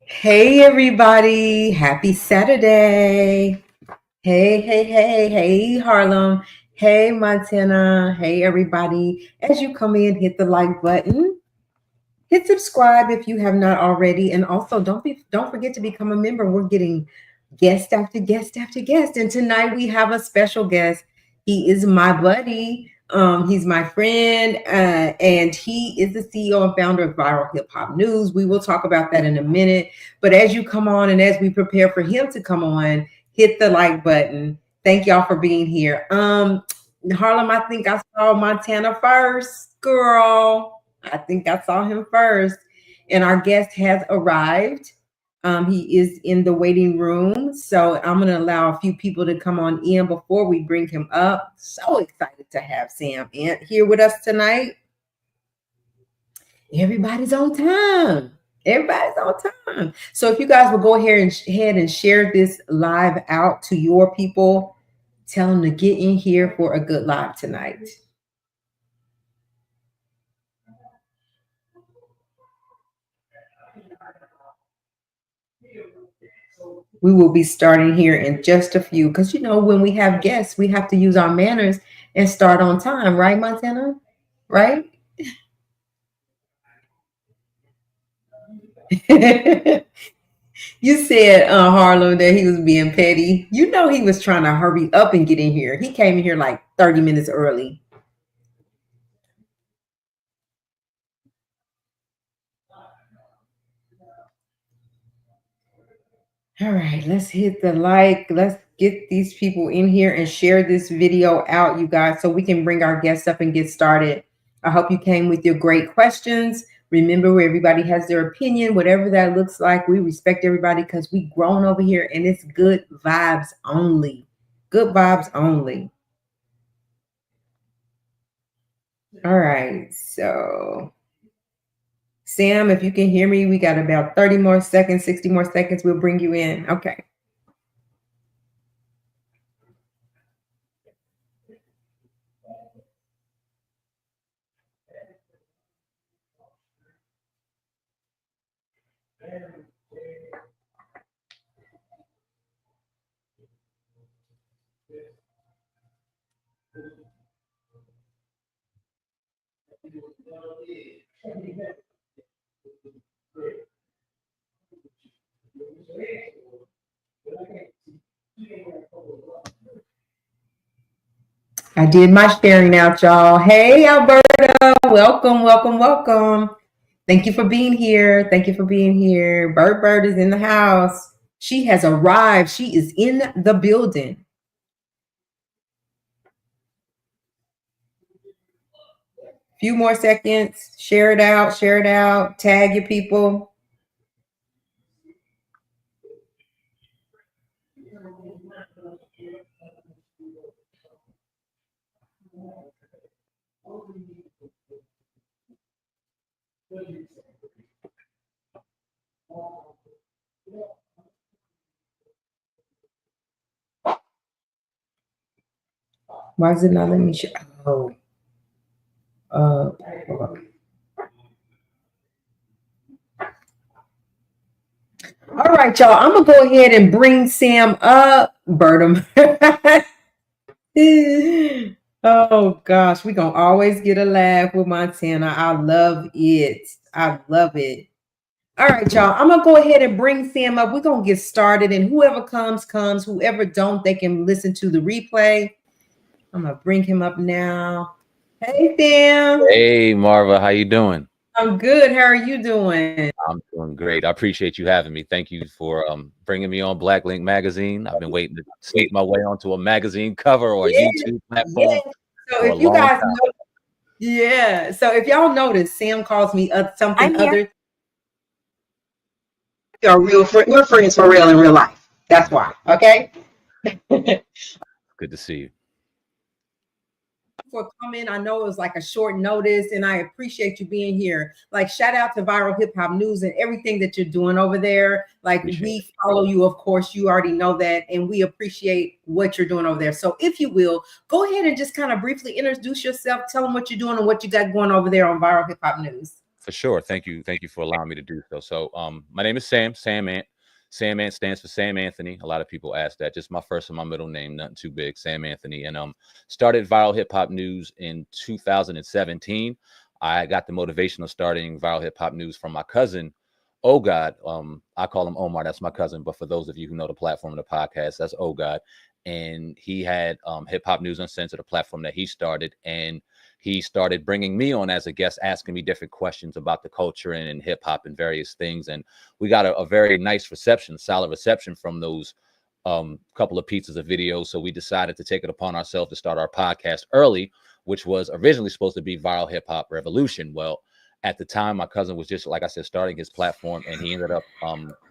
Hey everybody, happy Saturday. Hey Harlem. Hey Montana. Hey everybody. As you come in, hit the like button. Hit subscribe if you have not already. And also don't forget to become a member. We're getting guest after guest after guest. And tonight we have a special guest. He is my buddy. He's my friend, and he is the CEO and founder of Viral Hip Hop News. We will talk about that in a minute. But as you come on and as we prepare for him to come on, hit the like button. Thank y'all for being here. Harlem, I think I saw Montana first, girl. I think I saw him first. And our guest has arrived. He is in the waiting room. So I'm going to allow a few people to come on in before we bring him up. So excited to have Sam in here with us tonight. Everybody's on time. Everybody's on time. So if you guys will go ahead and share this live out to your people, tell them to get in here for a good live tonight. We will be starting here in just a few because when we have guests, we have to use our manners and start on time, right, Montana? Right? You said, Harlem, that he was being petty. You know he was trying to hurry up and get in here. He came in here like 30 minutes early. All right, let's hit the like. Let's get these people in here and share this video out, you guys, so we can bring our guests up and get started. I hope you came with your great questions. Remember, where everybody has their opinion, whatever that looks like. We respect everybody because we grown over here and it's good vibes only. Good vibes only. All right, so Sam, if you can hear me, we got about 30 more seconds, 60 more seconds. We'll bring you in. Okay. I did my sharing out, y'all. Hey, Alberta. Welcome. Thank you for being here. Bird is in the house. She has arrived. She is in the building. Few more seconds. Share it out. Tag your people. Why is it not letting me share? Oh. Hold on. All right, y'all. I'm gonna go ahead and bring Sam up. Bertum. Oh gosh, we're gonna always get a laugh with Montana. I love it. All right, y'all. I'm gonna go ahead and bring Sam up. We're gonna get started, and whoever comes. Whoever don't, they can listen to the replay. I'm gonna bring him up now. Hey, Sam. Hey, Marva, how you doing? I'm good. How are you doing? I'm doing great. I appreciate you having me. Thank you for bringing me on Black Link Magazine. I've been waiting to sneak my way onto a magazine cover or a YouTube platform So for a if you long guys time. know, so if y'all notice, Sam calls me something other. We're friends for real in real life. That's why. Okay. Good to see you. For coming. I know it was like a short notice, and I appreciate you being here. Like, shout out to Viral Hip Hop News and everything that you're doing over there. Like, we follow you, of course, you already know that, and we appreciate what you're doing over there. So if you will, go ahead and just kind of briefly introduce yourself, tell them what you're doing and what you got going over there on Viral Hip Hop News. For sure. Thank you. Thank you for allowing me to do so. So, my name is Sam. Sam Ant. Sam Ant stands for Sam Anthony. A lot of people ask that. Just my first and my middle name, nothing too big. Sam Anthony. And started Viral Hip Hop News in 2017. I got the motivation of starting Viral Hip Hop News from my cousin. Oh God, I call him Omar. That's my cousin. But for those of you who know the platform of the podcast, that's Oh God. And he had Hip Hop News Uncensored, a platform that he started, and he started bringing me on as a guest, asking me different questions about the culture and hip hop and various things. And we got a very nice reception, solid reception from those couple of pieces of video. So we decided to take it upon ourselves to start our podcast early, which was originally supposed to be Viral Hip Hop Revolution. Well, at the time, my cousin was just, like I said, starting his platform, and he ended up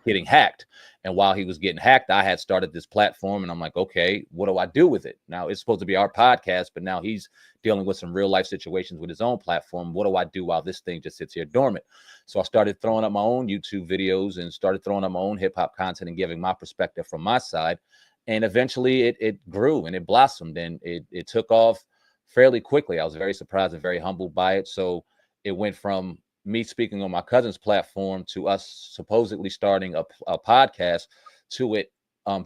getting hacked. And while he was getting hacked, I had started this platform, and I'm like, okay, what do I do with it? Now it's supposed to be our podcast, but now he's dealing with some real life situations with his own platform. What do I do while this thing just sits here dormant? So I started throwing up my own YouTube videos and started throwing up my own hip hop content and giving my perspective from my side. And eventually it grew and it blossomed, and it took off fairly quickly. I was very surprised and very humbled by it. So it went from me speaking on my cousin's platform to us supposedly starting a podcast to it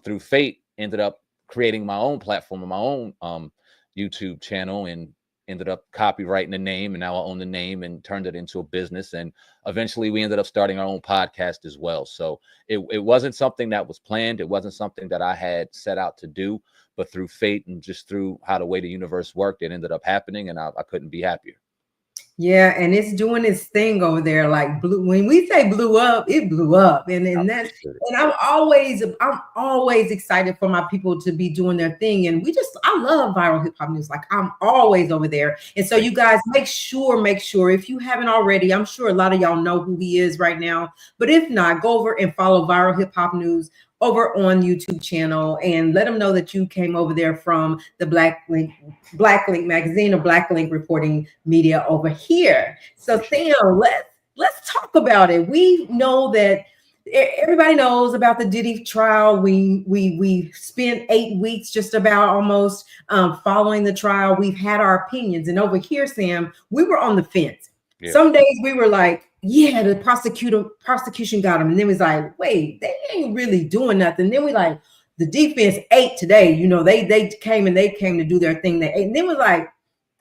through fate ended up creating my own platform and my own YouTube channel, and ended up copywriting the name, and now I own the name and turned it into a business. And eventually we ended up starting our own podcast as well. So it wasn't something that was planned. It wasn't something that I had set out to do, but through fate and just through how the way the universe worked, it ended up happening, and I couldn't be happier. Yeah, and it's doing its thing over there. Like blue, when we say blew up, it blew up. And that's and I'm always excited for my people to be doing their thing. And I love Viral Hip Hop News. Like I'm always over there. And so you guys make sure if you haven't already, I'm sure a lot of y'all know who he is right now. But if not, go over and follow Viral Hip Hop News over on YouTube channel and let them know that you came over there from the Black Link magazine or Black Link reporting media over here. So Theo, let's talk about it. We know that everybody knows about the Diddy trial. We spent 8 weeks just about almost following the trial. We've had our opinions, and over here, Sam, we were on the fence. Yeah. Some days we were like, yeah, the prosecution got him. And then we was like, wait, they ain't really doing nothing. Then we like, the defense ate today. You know, they came to do their thing. And then we're like,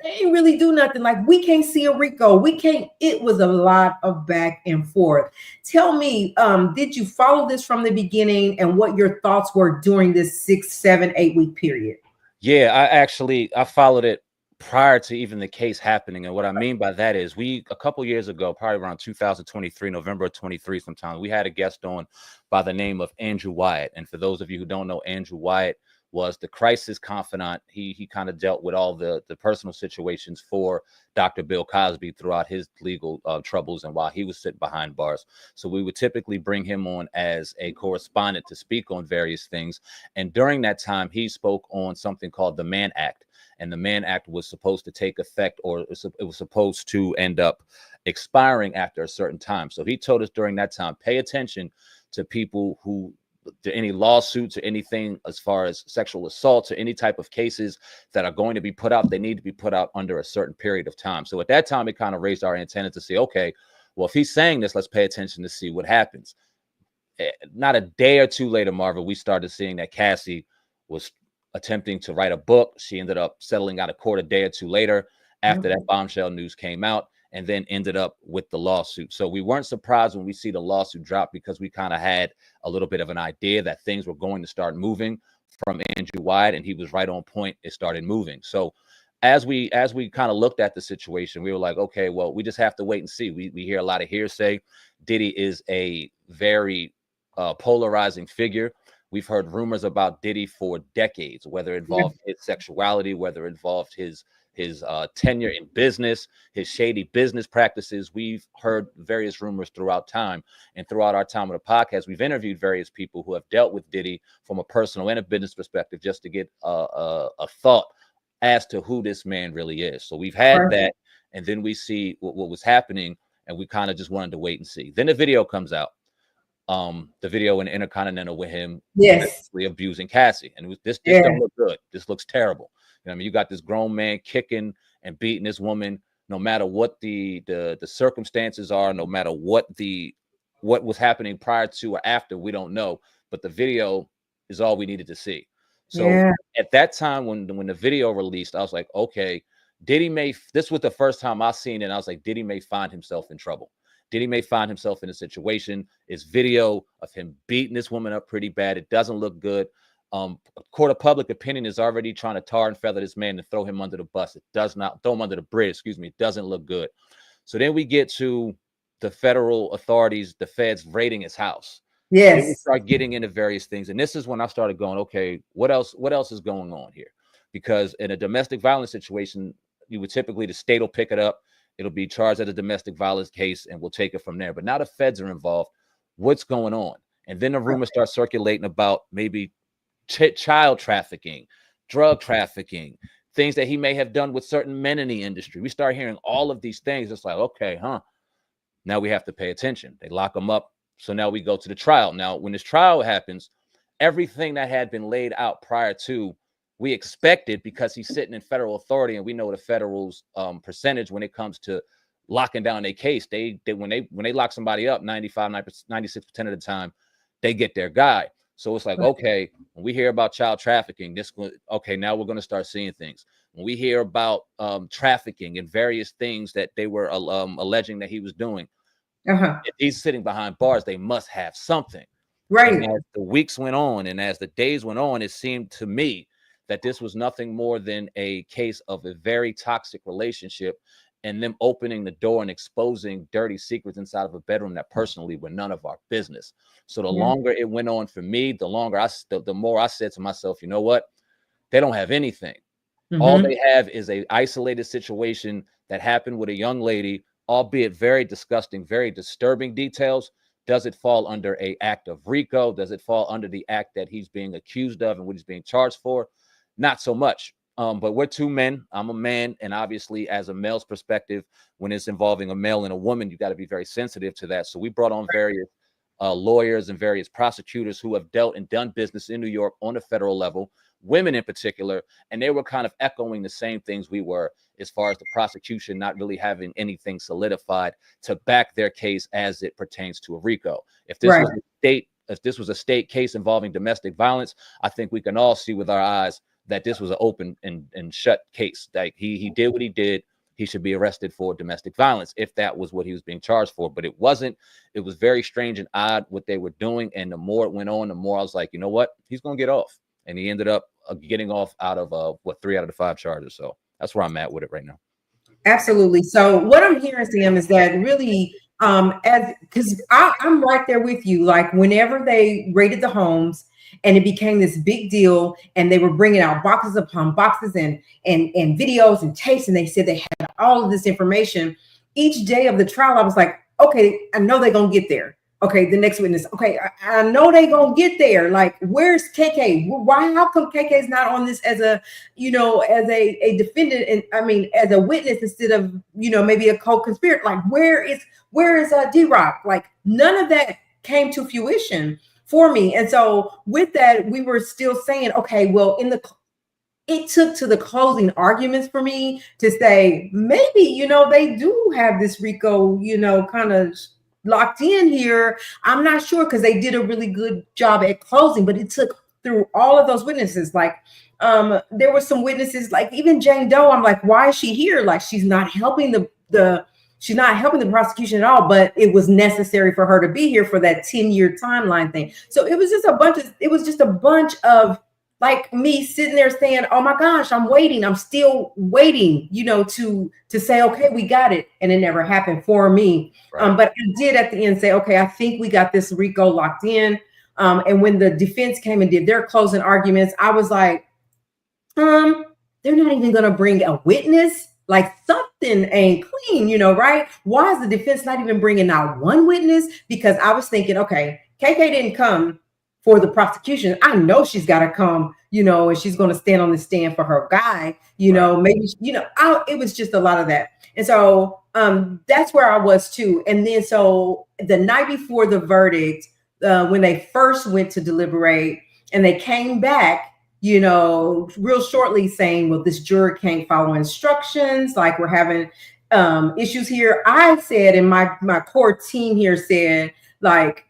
they ain't really do nothing. Like, we can't see a RICO. It was a lot of back and forth. Tell me, did you follow this from the beginning, and what your thoughts were during this 6, 7, 8 week period? Yeah, I followed it prior to even the case happening. And what I mean by that is a couple years ago, probably around 2023, November of 23 sometime, we had a guest on by the name of Andrew Wyatt. And for those of you who don't know, Andrew Wyatt was the crisis confidant. He kind of dealt with all the personal situations for Dr. Bill Cosby throughout his legal troubles and while he was sitting behind bars. So we would typically bring him on as a correspondent to speak on various things. And during that time, he spoke on something called the Mann Act. And the Mann Act was supposed to take effect, or it was supposed to end up expiring after a certain time. So he told us during that time, pay attention to people to any lawsuits or anything as far as sexual assaults or any type of cases that are going to be put out. They need to be put out under a certain period of time. So at that time, it kind of raised our antenna to say, okay, well, if he's saying this, let's pay attention to see what happens. Not a day or two later, Marva, we started seeing that Cassie was attempting to write a book. She ended up settling out of court a day or two later after that bombshell news came out, and then ended up with the lawsuit. So we weren't surprised when we see the lawsuit drop, because we kind of had a little bit of an idea that things were going to start moving from Andrew Wyatt, and he was right on point. It started moving. So as we kind of looked at the situation, we were like, okay, well, we just have to wait and see. We hear a lot of hearsay. Diddy is a very polarizing figure. We've heard rumors about Diddy for decades, whether it involved his sexuality, whether it involved his tenure in business, his shady business practices. We've heard various rumors throughout time. And throughout our time with the podcast, we've interviewed various people who have dealt with Diddy from a personal and a business perspective, just to get a thought as to who this man really is. So we've had that, and then we see what was happening, and we kind of just wanted to wait and see. Then the video comes out. The video in the Intercontinental with him abusing Cassie, and this don't look good. This looks terrible. You know, I mean, you got this grown man kicking and beating this woman no matter what the circumstances are, no matter what was happening prior to or after, we don't know. But the video is all we needed to see. So Yeah. at that time, when the video released, I was like, okay, this was the first time I seen it. And I was like, Diddy may find himself in trouble. Diddy may find himself in a situation. It's video of him beating this woman up pretty bad. It doesn't look good. A court of public opinion is already trying to tar and feather this man and throw him under the bus. It does not throw him under the bridge. Excuse me. It doesn't look good. So then we get to the federal authorities, the feds raiding his house. Yes. Then we start getting into various things. And this is when I started going, okay, what else is going on here? Because in a domestic violence situation, you would typically, the state will pick it up. It'll be charged as a domestic violence case and we'll take it from there. But now the feds are involved. What's going on? And then the rumors start circulating about maybe child trafficking, drug trafficking, things that he may have done with certain men in the industry. We start hearing all of these things. It's like, okay, now we have to pay attention. They lock him up. So now we go to the trial. Now, when this trial happens, everything that had been laid out prior to, we expected, because he's sitting in federal authority and we know the federal's percentage when it comes to locking down a case. They when they lock somebody up, 96% of the time, they get their guy. So it's like, okay, when we hear about child trafficking, okay, now we're going to start seeing things. When we hear about trafficking and various things that they were alleging that he was doing, if he's sitting behind bars, they must have something. Right. And as the weeks went on and as the days went on, it seemed to me that this was nothing more than a case of a very toxic relationship and them opening the door and exposing dirty secrets inside of a bedroom that personally were none of our business. So the longer it went on for me, the more I said to myself, you know what? They don't have anything. All they have is a isolated situation that happened with a young lady, albeit very disgusting, very disturbing details. Does it fall under an act of RICO? Does it fall under the act that he's being accused of and what he's being charged for? Not so much. But we're two men. I'm a man. And obviously, as a male's perspective, when it's involving a male and a woman, you got to be very sensitive to that. So we brought on various lawyers and various prosecutors who have dealt and done business in New York on a federal level, women in particular, and they were kind of echoing the same things we were, as far as the prosecution not really having anything solidified to back their case as it pertains to a RICO. If this was a state case involving domestic violence, I think we can all see with our eyes that this was an open and shut case. Like he did what he did. He should be arrested for domestic violence if that was what he was being charged for. But it wasn't. It was very strange and odd what they were doing. And the more it went on, the more I was like, you know what? He's going to get off. And he ended up getting off out of 3 out of the 5 charges. So that's where I'm at with it right now. Absolutely. So what I'm hearing, Sam, is that really, because I'm right there with you. Like whenever they raided the homes and it became this big deal, and they were bringing out boxes upon boxes and videos and tapes, and they said they had all of this information. Each day of the trial, I was like, okay, I know they're gonna get there. Okay, the next witness. Okay, I know they gonna get there. Like, where's KK? Why? How come KK is not on this as a, as a defendant, and I mean, as a witness instead of, maybe a co-conspirator? Like, where is D-Rock? Like, none of that came to fruition for me. And so with that, we were still saying, okay, well, it took to the closing arguments for me to say, maybe, they do have this RICO, kind of locked in here. I'm not sure, because they did a really good job at closing, but it took through all of those witnesses. Like there were some witnesses, like even Jane Doe. I'm like, why is she here? Like, she's not helping she's not helping the prosecution at all, but it was necessary for her to be here for that 10-year timeline thing. So it was just a bunch of like me sitting there saying, oh my gosh, I'm still waiting, to say, okay, we got it. And it never happened for me. Right. But I did at the end say, okay, I think we got this RICO locked in. And when the defense came and did their closing arguments, I was like, they're not even going to bring a witness. Like, something ain't clean, right? Why is the defense not even bringing out one witness? Because I was thinking, okay, KK didn't come for the prosecution. I know she's got to come, and she's going to stand on the stand for her guy, right. Maybe, it was just a lot of that. And so that's where I was too. And then, so the night before the verdict, when they first went to deliberate and they came back, real shortly saying, well, this juror can't follow instructions. Like, we're having, issues here. I said, and my core team here said, like,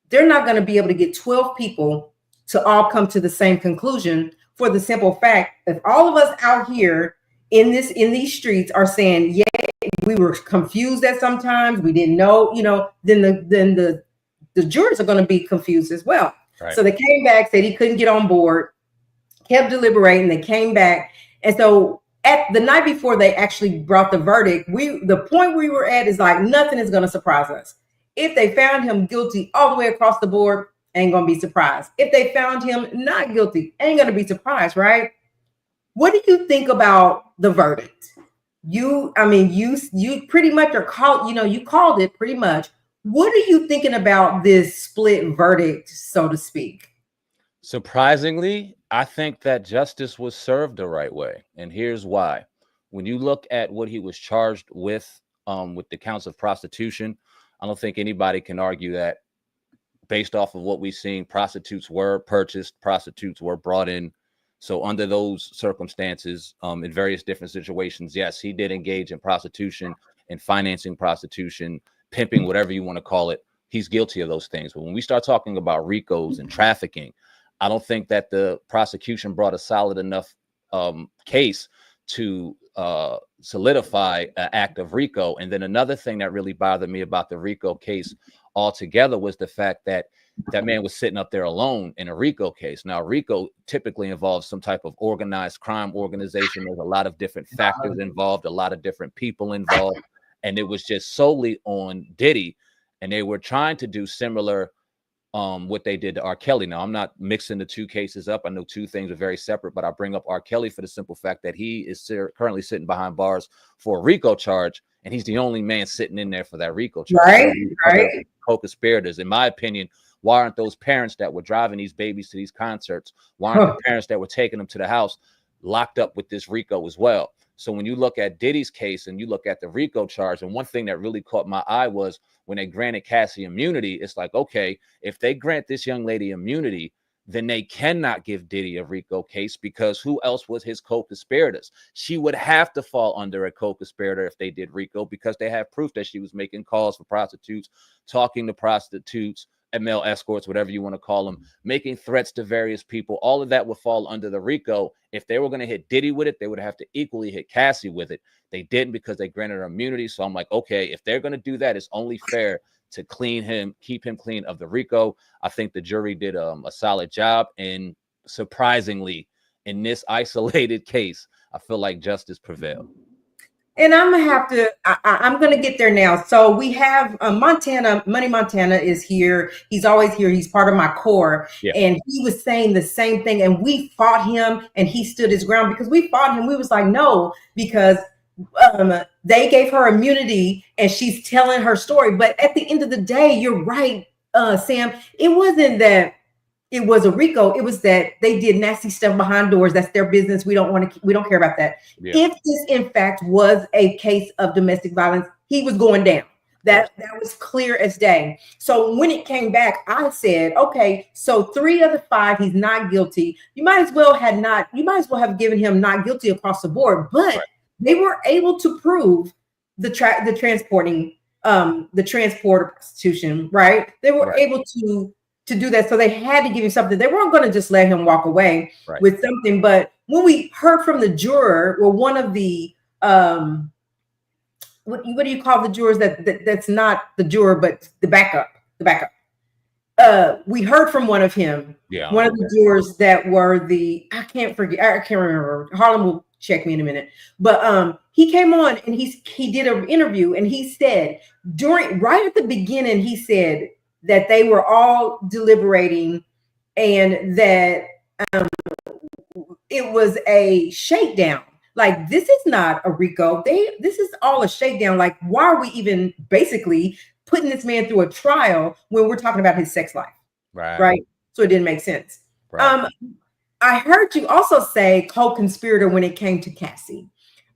they're not going to be able to get 12 people to all come to the same conclusion for the simple fact if all of us out here in these streets are saying, yeah, we were confused at sometimes, we didn't know, then the jurors are going to be confused as well. Right. So they came back, said he couldn't get on board, kept deliberating, they came back. And so at the night before they actually brought the verdict, the point we were at is like, nothing is going to surprise us. If they found him guilty all the way across the board, ain't going to be surprised. If they found him not guilty, ain't going to be surprised, right? What do you think about the verdict? You pretty much are called, you called it pretty much. What are you thinking about this split verdict, so to speak? Surprisingly, I think that justice was served the right way. And here's why. When you look at what he was charged with the counts of prostitution, I don't think anybody can argue that based off of what we've seen, prostitutes were purchased, prostitutes were brought in. So under those circumstances, in various different situations, yes, he did engage in prostitution and financing prostitution, pimping, whatever you want to call it. He's guilty of those things. But when we start talking about RICOs and trafficking, I don't think that the prosecution brought a solid enough case to solidify an act of RICO. And then another thing that really bothered me about the RICO case altogether was the fact that that man was sitting up there alone in a RICO case. Now, RICO typically involves some type of organized crime organization. There's a lot of different factors involved, a lot of different people involved, and it was just solely on Diddy. And they were trying to do similar what they did to R. Kelly. Now, I'm not mixing the two cases up. I know two things are very separate, but I bring up R. Kelly for the simple fact that he is currently sitting behind bars for a RICO charge, and he's the only man sitting in there for that RICO charge. Right. Co-conspirators, in my opinion. Why aren't those parents that were driving these babies to these concerts, why aren't the parents that were taking them to the house locked up with this RICO as well? So when you look at Diddy's case and you look at the RICO charge, and one thing that really caught my eye was when they granted Cassie immunity, it's like, okay, if they grant this young lady immunity, then they cannot give Diddy a RICO case because who else was his co-conspirators? She would have to fall under a co-conspirator if they did RICO because they have proof that she was making calls for prostitutes, talking to prostitutes, male escorts, whatever you want to call them, making threats to various people. All of that would fall under the RICO. If they were going to hit Diddy with it, they would have to equally hit Cassie with it. They didn't because they granted her immunity. So I'm like, okay, if they're going to do that, it's only fair to keep him clean of the RICO. I think the jury did a solid job. And surprisingly, in this isolated case, I feel like justice prevailed. And I'm gonna have to. I'm gonna get there now. So we have Montana. Money Montana is here. He's always here. He's part of my core. Yeah. And he was saying the same thing. And we fought him, and he stood his ground because we fought him. We was like, no, because they gave her immunity, and she's telling her story. But at the end of the day, you're right, Sam. It wasn't that. It was a RICO. It was that they did nasty stuff behind doors. That's their business. We don't care about that. Yeah. If this, in fact, was a case of domestic violence, he was going down. That was clear as day. So when it came back, I said, okay, so 3 of the 5, he's not guilty. You might as well have given him not guilty across the board. But they were able to prove the transporting, the transport of prostitution, right? They were able to do that. So they had to give him something. They weren't going to just let him walk away with something. But when we heard from the juror, well, one of the what do you call the jurors that's not the juror, but the backup. We heard from one of him. Yeah. One of the jurors that were I can't remember. Harlem will check me in a minute. But he came on and he did an interview, and he said right at the beginning, he said that they were all deliberating and that it was a shakedown. Like, this is not a RICO. This is all a shakedown. Like, why are we even basically putting this man through a trial when we're talking about his sex life? Right. So it didn't make sense. Right. I heard you also say co-conspirator when it came to Cassie.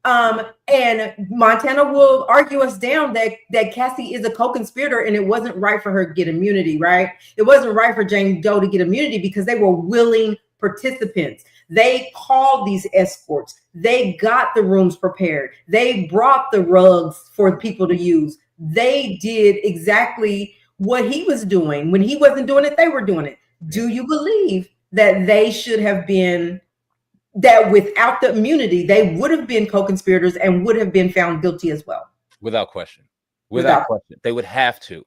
And Montana will argue us down that Cassie is a co-conspirator, and it wasn't right for her to get immunity, right? It wasn't right for Jane Doe to get immunity because they were willing participants. They called these escorts. They got the rooms prepared. They brought the rugs for people to use. They did exactly what he was doing. When he wasn't doing it, they were doing it. Do you believe that they should have been, that without the immunity, they would have been co-conspirators and would have been found guilty as well? Without question. Without question. They would have to.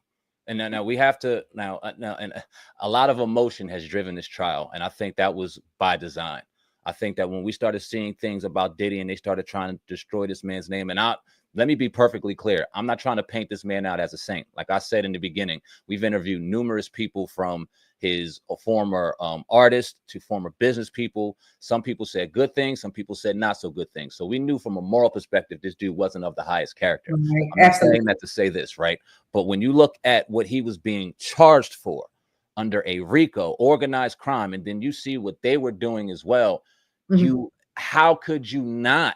And now we have to and a lot of emotion has driven this trial. And I think that was by design. I think that when we started seeing things about Diddy and they started trying to destroy this man's name, and let me be perfectly clear. I'm not trying to paint this man out as a saint. Like I said in the beginning, we've interviewed numerous people, from his former artist to former business people. Some people said good things. Some people said not so good things. So we knew from a moral perspective, this dude wasn't of the highest character. Right. I'm not saying that to say this, right? But when you look at what he was being charged for under a RICO, organized crime, and then you see what they were doing as well, how could you not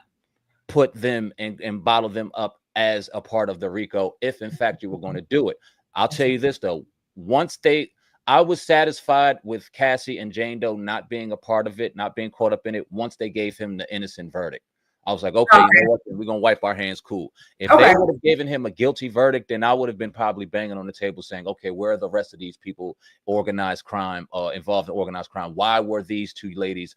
put them and bottle them up as a part of the RICO if in fact you were going to do it? I'll tell you this though, I was satisfied with Cassie and Jane Doe not being a part of it, not being caught up in it once they gave him the innocent verdict. I was like, okay, you know what? We're going to wipe our hands. Cool. If they would have given him a guilty verdict, then I would have been probably banging on the table saying, okay, where are the rest of these people, organized crime, involved in organized crime? Why were these two ladies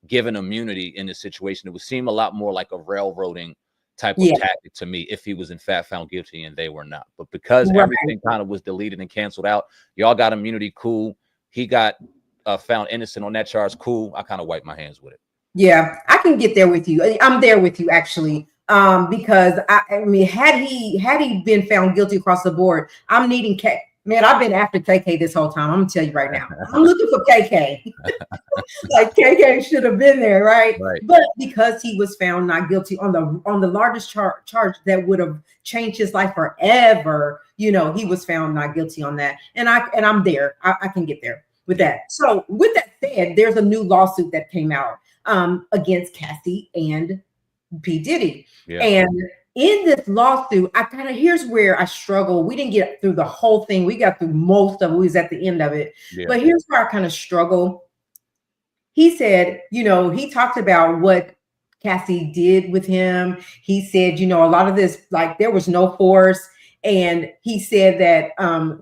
given immunity in this situation? It would seem a lot more like a railroading type of tactic to me if he was in fact found guilty and they were not. But because everything kind of was deleted and canceled out, y'all got immunity, cool. He got found innocent on that charge, cool. I kind of wiped my hands with it. Yeah, I can get there with you. I'm there with you actually. Because I mean, had he been found guilty across the board, I'm needing man, I've been after KK this whole time. I'm gonna tell you right now. I'm looking for KK. Like KK should have been there, right? But because he was found not guilty on the largest charge that would have changed his life forever, he was found not guilty on that. And I'm there. I can get there with that. So with that said, there's a new lawsuit that came out against Cassie and P. Diddy. And in this lawsuit, here's where I struggle. We didn't get through the whole thing. We got through most of it. We was at the end of it. But here's where I kind of struggle. He said, he talked about what Cassie did with him. He said, a lot of this, like there was no force. And he said that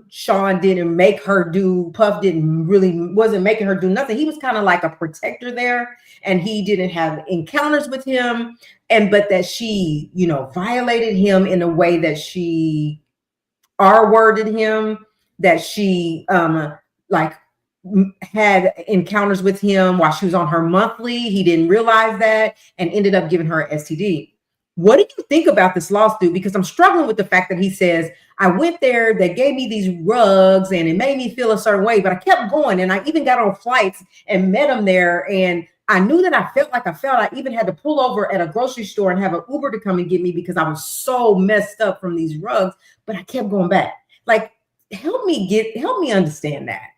Sean didn't make her do, Puff wasn't making her do nothing. He was kind of like a protector there, and he didn't have encounters with him. But that she, violated him in a way that she R-worded him, that she had encounters with him while she was on her monthly. He didn't realize that and ended up giving her an STD. What do you think about this lawsuit? Because I'm struggling with the fact that he says, I went there, they gave me these rugs and it made me feel a certain way, but I kept going and I even got on flights and met him there. And I knew that I felt like I even had to pull over at a grocery store and have an Uber to come and get me because I was so messed up from these rugs, but I kept going back. Like, help me understand that.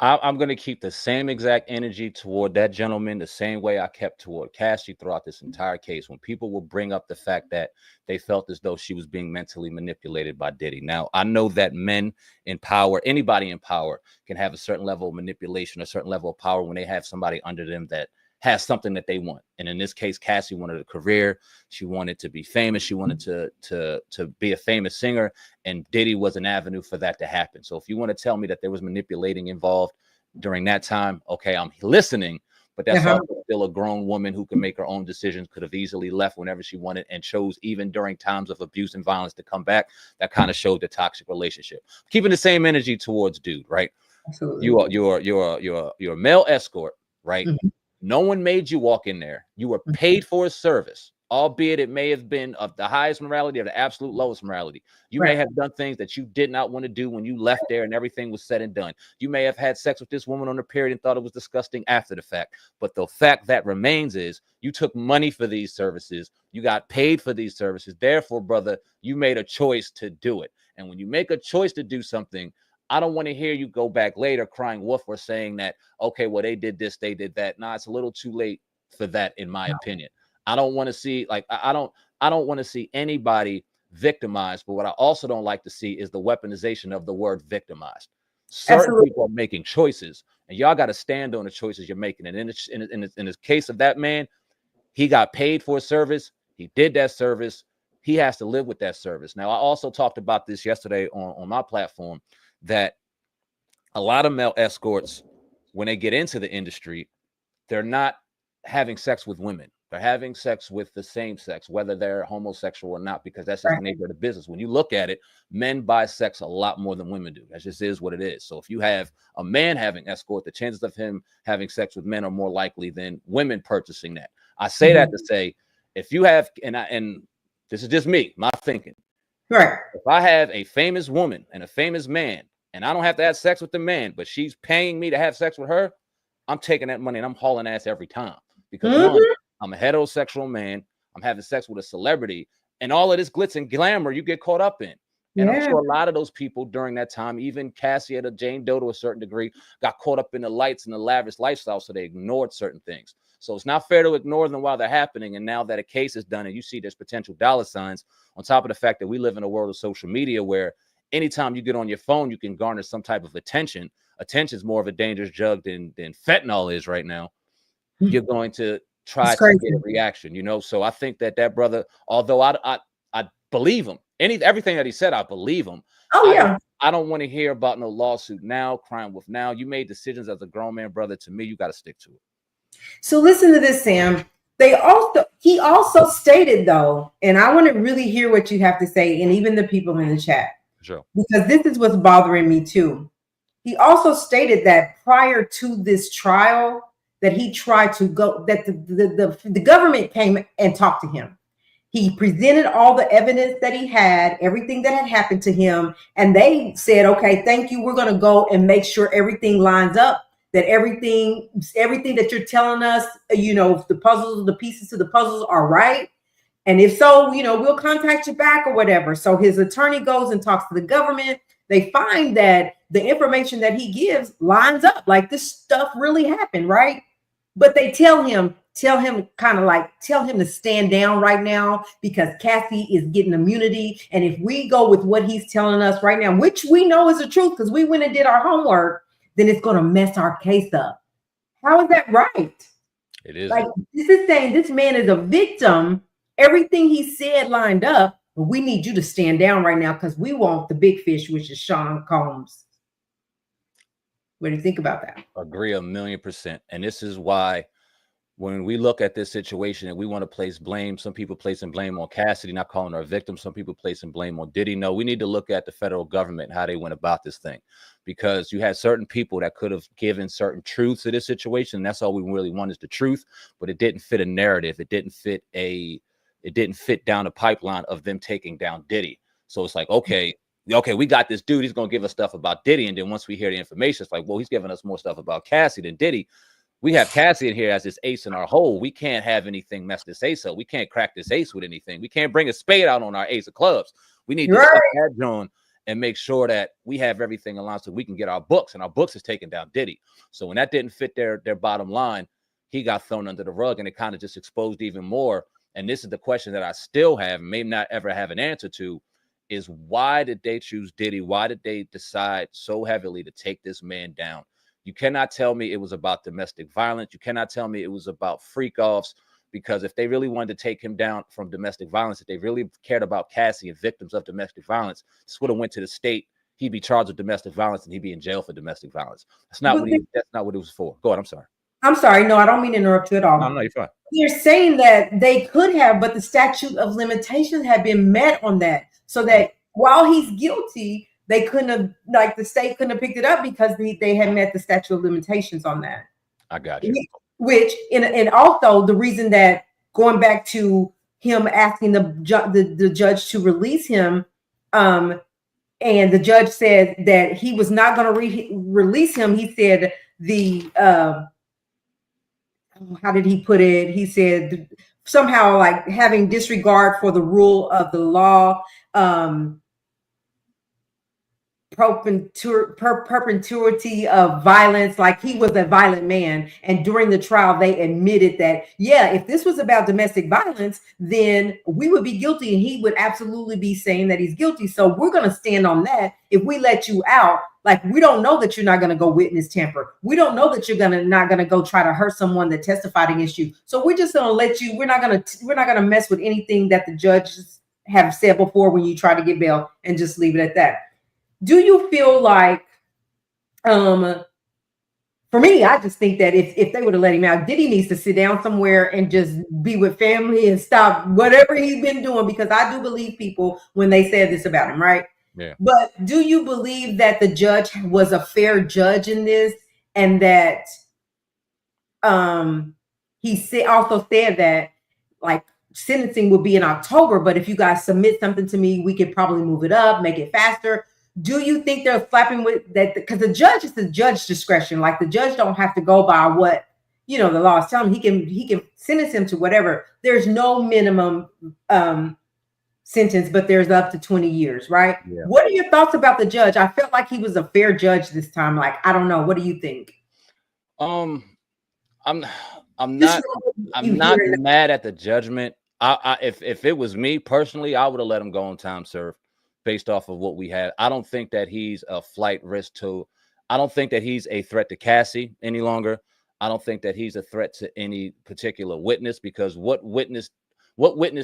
I'm going to keep the same exact energy toward that gentleman the same way I kept toward Cassie throughout this entire case. When people will bring up the fact that they felt as though she was being mentally manipulated by Diddy. Now, I know that men in power, anybody in power, can have a certain level of manipulation, a certain level of power when they have somebody under them that has something that they want. And in this case, Cassie wanted a career. She wanted to be famous. She wanted to be a famous singer. And Diddy was an avenue for that to happen. So if you want to tell me that there was manipulating involved during that time, okay, I'm listening. But that's also still a grown woman who can make her own decisions, could have easily left whenever she wanted and chose, even during times of abuse and violence, to come back. That kind of showed the toxic relationship. Keeping the same energy towards dude, right? Absolutely. You're a male escort, right? Mm-hmm. No one made you walk in there. You were paid for a service, albeit it may have been of the highest morality or the absolute lowest morality. You may have done things that you did not want to do when you left there and everything was said and done. You may have had sex with this woman on her period and thought it was disgusting after the fact. But the fact that remains is you took money for these services. You got paid for these services. Therefore, brother, you made a choice to do it. And when you make a choice to do something, I don't want to hear you go back later crying wolf or saying that, okay, well, they did this, they did that. Nah, it's a little too late for that, in my opinion. I don't want to see, like, I don't want to see anybody victimized. But what I also don't like to see is the weaponization of the word victimized. Certain people are making choices, and y'all got to stand on the choices you're making. And in the case of that man, he got paid for a service. He did that service. He has to live with that service. Now, I also talked about this yesterday on my platform, that a lot of male escorts, when they get into the industry, they're not having sex with women. They're having sex with the same sex, whether they're homosexual or not, because that's just the nature of the business. When you look at it, men buy sex a lot more than women do. That just is what it is. So if you have a man having escort, the chances of him having sex with men are more likely than women purchasing that. I say that to say, if you have, and this is just me, my thinking. Right. If I have a famous woman and a famous man, and I don't have to have sex with the man, but she's paying me to have sex with her, I'm taking that money and I'm hauling ass every time. Because one, I'm a heterosexual man. I'm having sex with a celebrity, and all of this glitz and glamour you get caught up in. And I'm sure a lot of those people during that time, even Cassie and Jane to a certain degree, got caught up in the lights and the lavish lifestyle, so they ignored certain things. So it's not fair to ignore them while they're happening. And now that a case is done and you see there's potential dollar signs, on top of the fact that we live in a world of social media where anytime you get on your phone, you can garner some type of attention. Attention is more of a dangerous drug than fentanyl is right now. You're going to try to get a reaction, you know? So I think that brother, although I believe him, everything that he said, I believe him. I don't want to hear about no lawsuit now, crime with now. You made decisions as a grown man, brother. To me, you got to stick to it. So listen to this, Sam. He also stated, though, and I want to really hear what you have to say, and even the people in the chat, because this is what's bothering me too. He also stated that prior to this trial, that he tried to go, that the government came and talked to him. He presented all the evidence that he had, everything that had happened to him, and they said, okay, thank you. We're going to go and make sure everything lines up, that everything that you're telling us, you know, the pieces to the puzzles are right. And if so, you know, we'll contact you back or whatever. So his attorney goes and talks to the government. They find that the information that he gives lines up, like this stuff really happened, right? But they tell him to stand down right now because Cassie is getting immunity. And if we go with what he's telling us right now, which we know is the truth because we went and did our homework, then it's going to mess our case up. How is that right? It is. Like, this is saying this man is a victim. Everything he said lined up, but we need you to stand down right now because we want the big fish, which is Sean Combs. What do you think about that? Agree 1,000,000%. And this is why when we look at this situation and we want to place blame, some people placing blame on Cassidy, not calling her a victim. Some people placing blame on Diddy. No, we need to look at the federal government and how they went about this thing, because you had certain people that could have given certain truths to this situation. That's all we really want is the truth, but it didn't fit a narrative. It didn't fit down the pipeline of them taking down Diddy. So it's like, okay, we got this dude. He's going to give us stuff about Diddy. And then once we hear the information, it's like, well, he's giving us more stuff about Cassie than Diddy. We have Cassie in here as this ace in our hole. We can't have anything mess this ace up. We can't crack this ace with anything. We can't bring a spade out on our ace of clubs. We need to set that John and make sure that we have everything aligned so we can get our books. And our books is taking down Diddy. So when that didn't fit their bottom line, he got thrown under the rug, and it kind of just exposed even more. And this is the question that I still have, and may not ever have an answer to, is why did they choose Diddy? Why did they decide so heavily to take this man down? You cannot tell me it was about domestic violence. You cannot tell me it was about freak offs, because if they really wanted to take him down from domestic violence, if they really cared about Cassie and victims of domestic violence, this would have went to the state. He'd be charged with domestic violence and he'd be in jail for domestic violence. That's not what it was for. Go ahead. I'm sorry. I'm sorry. No, I don't mean to interrupt you at all. No, you're fine. You're saying that they could have, but the statute of limitations had been met on that. So that while he's guilty, they couldn't have, like the state couldn't have picked it up because they had met the statute of limitations on that. I got you. Which, and also the reason that, going back to him asking the judge to release him, and the judge said that he was not going to release him. He said how did he put it? He said somehow like having disregard for the rule of the law, perpetuity of violence, like he was a violent man. And during the trial, they admitted that, yeah, if this was about domestic violence, then we would be guilty, and he would absolutely be saying that he's guilty. So we're going to stand on that. If we let you out, Like, we don't know that you're not going to go witness tamper. We don't know that you're not going to go try to hurt someone that testified against you. So we're just going to let you. We're not going to mess with anything that the judges have said before when you try to get bail, and just leave it at that. Do you feel like, for me, I just think that if they would have let him out, Diddy needs to sit down somewhere and just be with family and stop whatever he's been doing, because I do believe people when they said this about him, right? Yeah. But do you believe that the judge was a fair judge in this, and that he also said that, like, sentencing will be in October, but if you guys submit something to me, we could probably move it up, make it faster? Do you think they're slapping with that? Because the judge is the judge discretion. Like, the judge don't have to go by what, the law is telling him. He can sentence him to whatever. There's no minimum sentence, but there's up to 20 years, right? Yeah. What are your thoughts about the judge? I felt like he was a fair judge this time. Like, I don't know. What do you think? I'm not mad at the judgment. If it was me personally, I would have let him go on time served based off of what we had. I don't think that he's a flight risk I don't think that he's a threat to Cassie any longer. I don't think that he's a threat to any particular witness, because what witness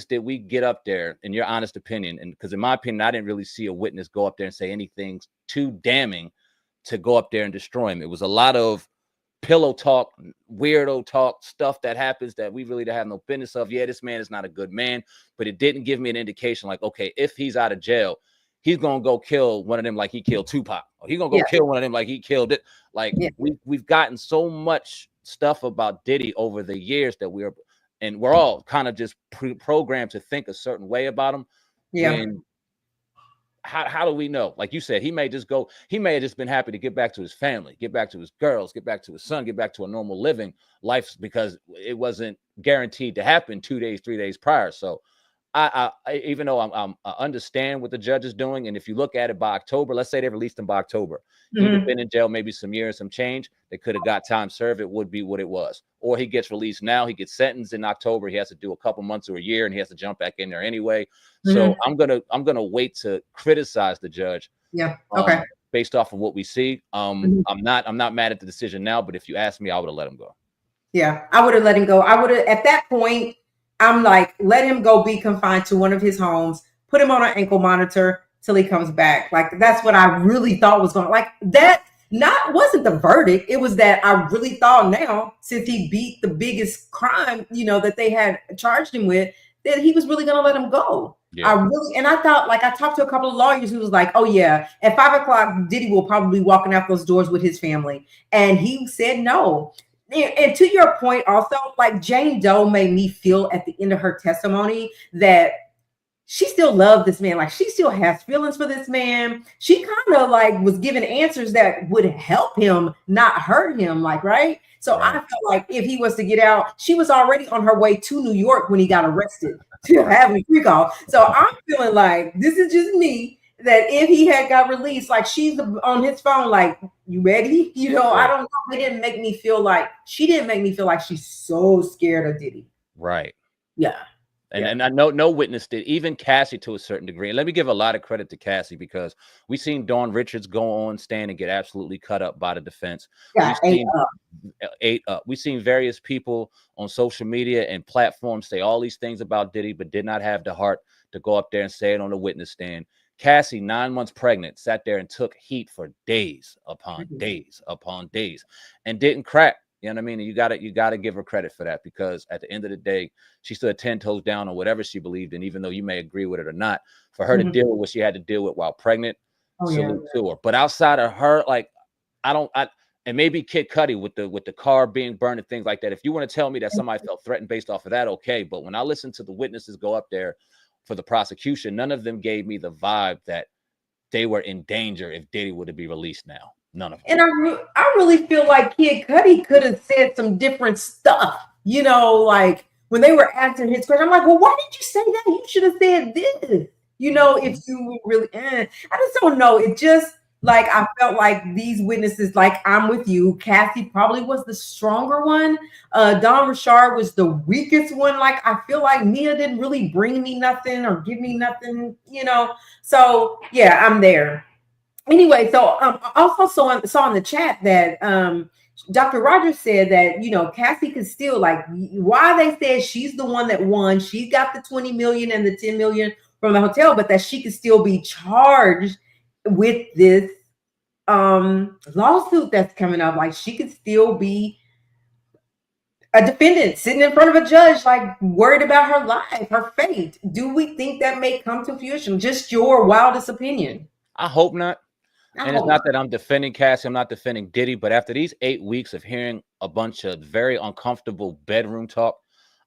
did we get up there, in your honest opinion? And because in my opinion, I didn't really see a witness go up there and say anything too damning to go up there and destroy him. It was a lot of pillow talk, weirdo talk, stuff that happens that we really have no business of. Yeah, this man is not a good man, but it didn't give me an indication like, okay, if he's out of jail, he's gonna go kill one of them like he killed Tupac, or he's gonna go kill one of them like he killed it. Like, we've gotten so much stuff about Diddy over the years that we're all kind of just programmed to think a certain way about him. Yeah. And how do we know? Like you said, he may have just been happy to get back to his family, get back to his girls, get back to his son, get back to a normal living life, because it wasn't guaranteed to happen 2 days, 3 days prior. So I even though I understand what the judge is doing, and if you look at it by October, let's say they released him by October, he'd have been in jail maybe some years, some change. They could have got time served. It would be what it was. Or he gets released now. He gets sentenced in October. He has to do a couple months or a year, and he has to jump back in there anyway. So I'm gonna wait to criticize the judge. Yeah. Okay. Based off of what we see, I'm not mad at the decision now. But if you ask me, I would have let him go. Yeah, I would have let him go. I would have, at that point, I'm like, let him go be confined to one of his homes, put him on an ankle monitor till he comes back. Like, that's what I really thought was going to, like, that wasn't the verdict. It was that I really thought now, since he beat the biggest crime, that they had charged him with, that he was really going to let him go. Yeah. I thought, like, I talked to a couple of lawyers who was like, oh yeah, at 5 o'clock, Diddy will probably be walking out those doors with his family. And he said no. And to your point also, like, Jane Doe made me feel at the end of her testimony that she still loved this man. Like, she still has feelings for this man. She kind of like was giving answers that would help him, not hurt him, like, right? So I felt like if he was to get out, she was already on her way to New York when he got arrested to have a free call. So I'm feeling like, this is just me, that if he had got released, like, she's on his phone, like, you ready? I don't know. She didn't make me feel like she's so scared of Diddy. Right. Yeah. And I know no witness did, even Cassie to a certain degree. And let me give a lot of credit to Cassie, because we've seen Dawn Richards go on stand and get absolutely cut up by the defense. Yeah, We've seen various people on social media and platforms say all these things about Diddy, but did not have the heart to go up there and say it on the witness stand. Cassie, 9 months pregnant, sat there and took heat for days upon days upon days and didn't crack. You know what I mean? And you gotta give her credit for that, because at the end of the day, she stood 10 toes down on whatever she believed in, even though you may agree with it or not. For her to deal with what she had to deal with while pregnant, salute to her. But outside of her, like, and maybe Kid Cudi with the car being burned and things like that. If you want to tell me that somebody felt threatened based off of that, okay. But when I listen to the witnesses go up there for the prosecution, none of them gave me the vibe that they were in danger if Diddy were to be released now. None of them. And I really feel like Kid Cudi could have said some different stuff, like when they were asking his question. I'm like, well, why did you say that? You should have said this, if you really, I just don't know. It just, like, I felt like these witnesses, like, I'm with you. Cassie probably was the stronger one. Don Richard was the weakest one. Like, I feel like Mia didn't really bring me nothing or give me nothing, So yeah, I'm there. anyway, so I also saw in the chat that Dr. Rogers said that, Cassie could still, like, why they said she's the one that won. She got the 20 million and the 10 million from the hotel, but that she could still be charged with this lawsuit that's coming up. Like, she could still be a defendant sitting in front of a judge, like, worried about her life, her fate. Do we think that may come to fruition? Just your wildest opinion. I hope not. I And it's hope not not. that I'm defending Cassie, I'm not defending Diddy, but after these 8 weeks of hearing a bunch of very uncomfortable bedroom talk,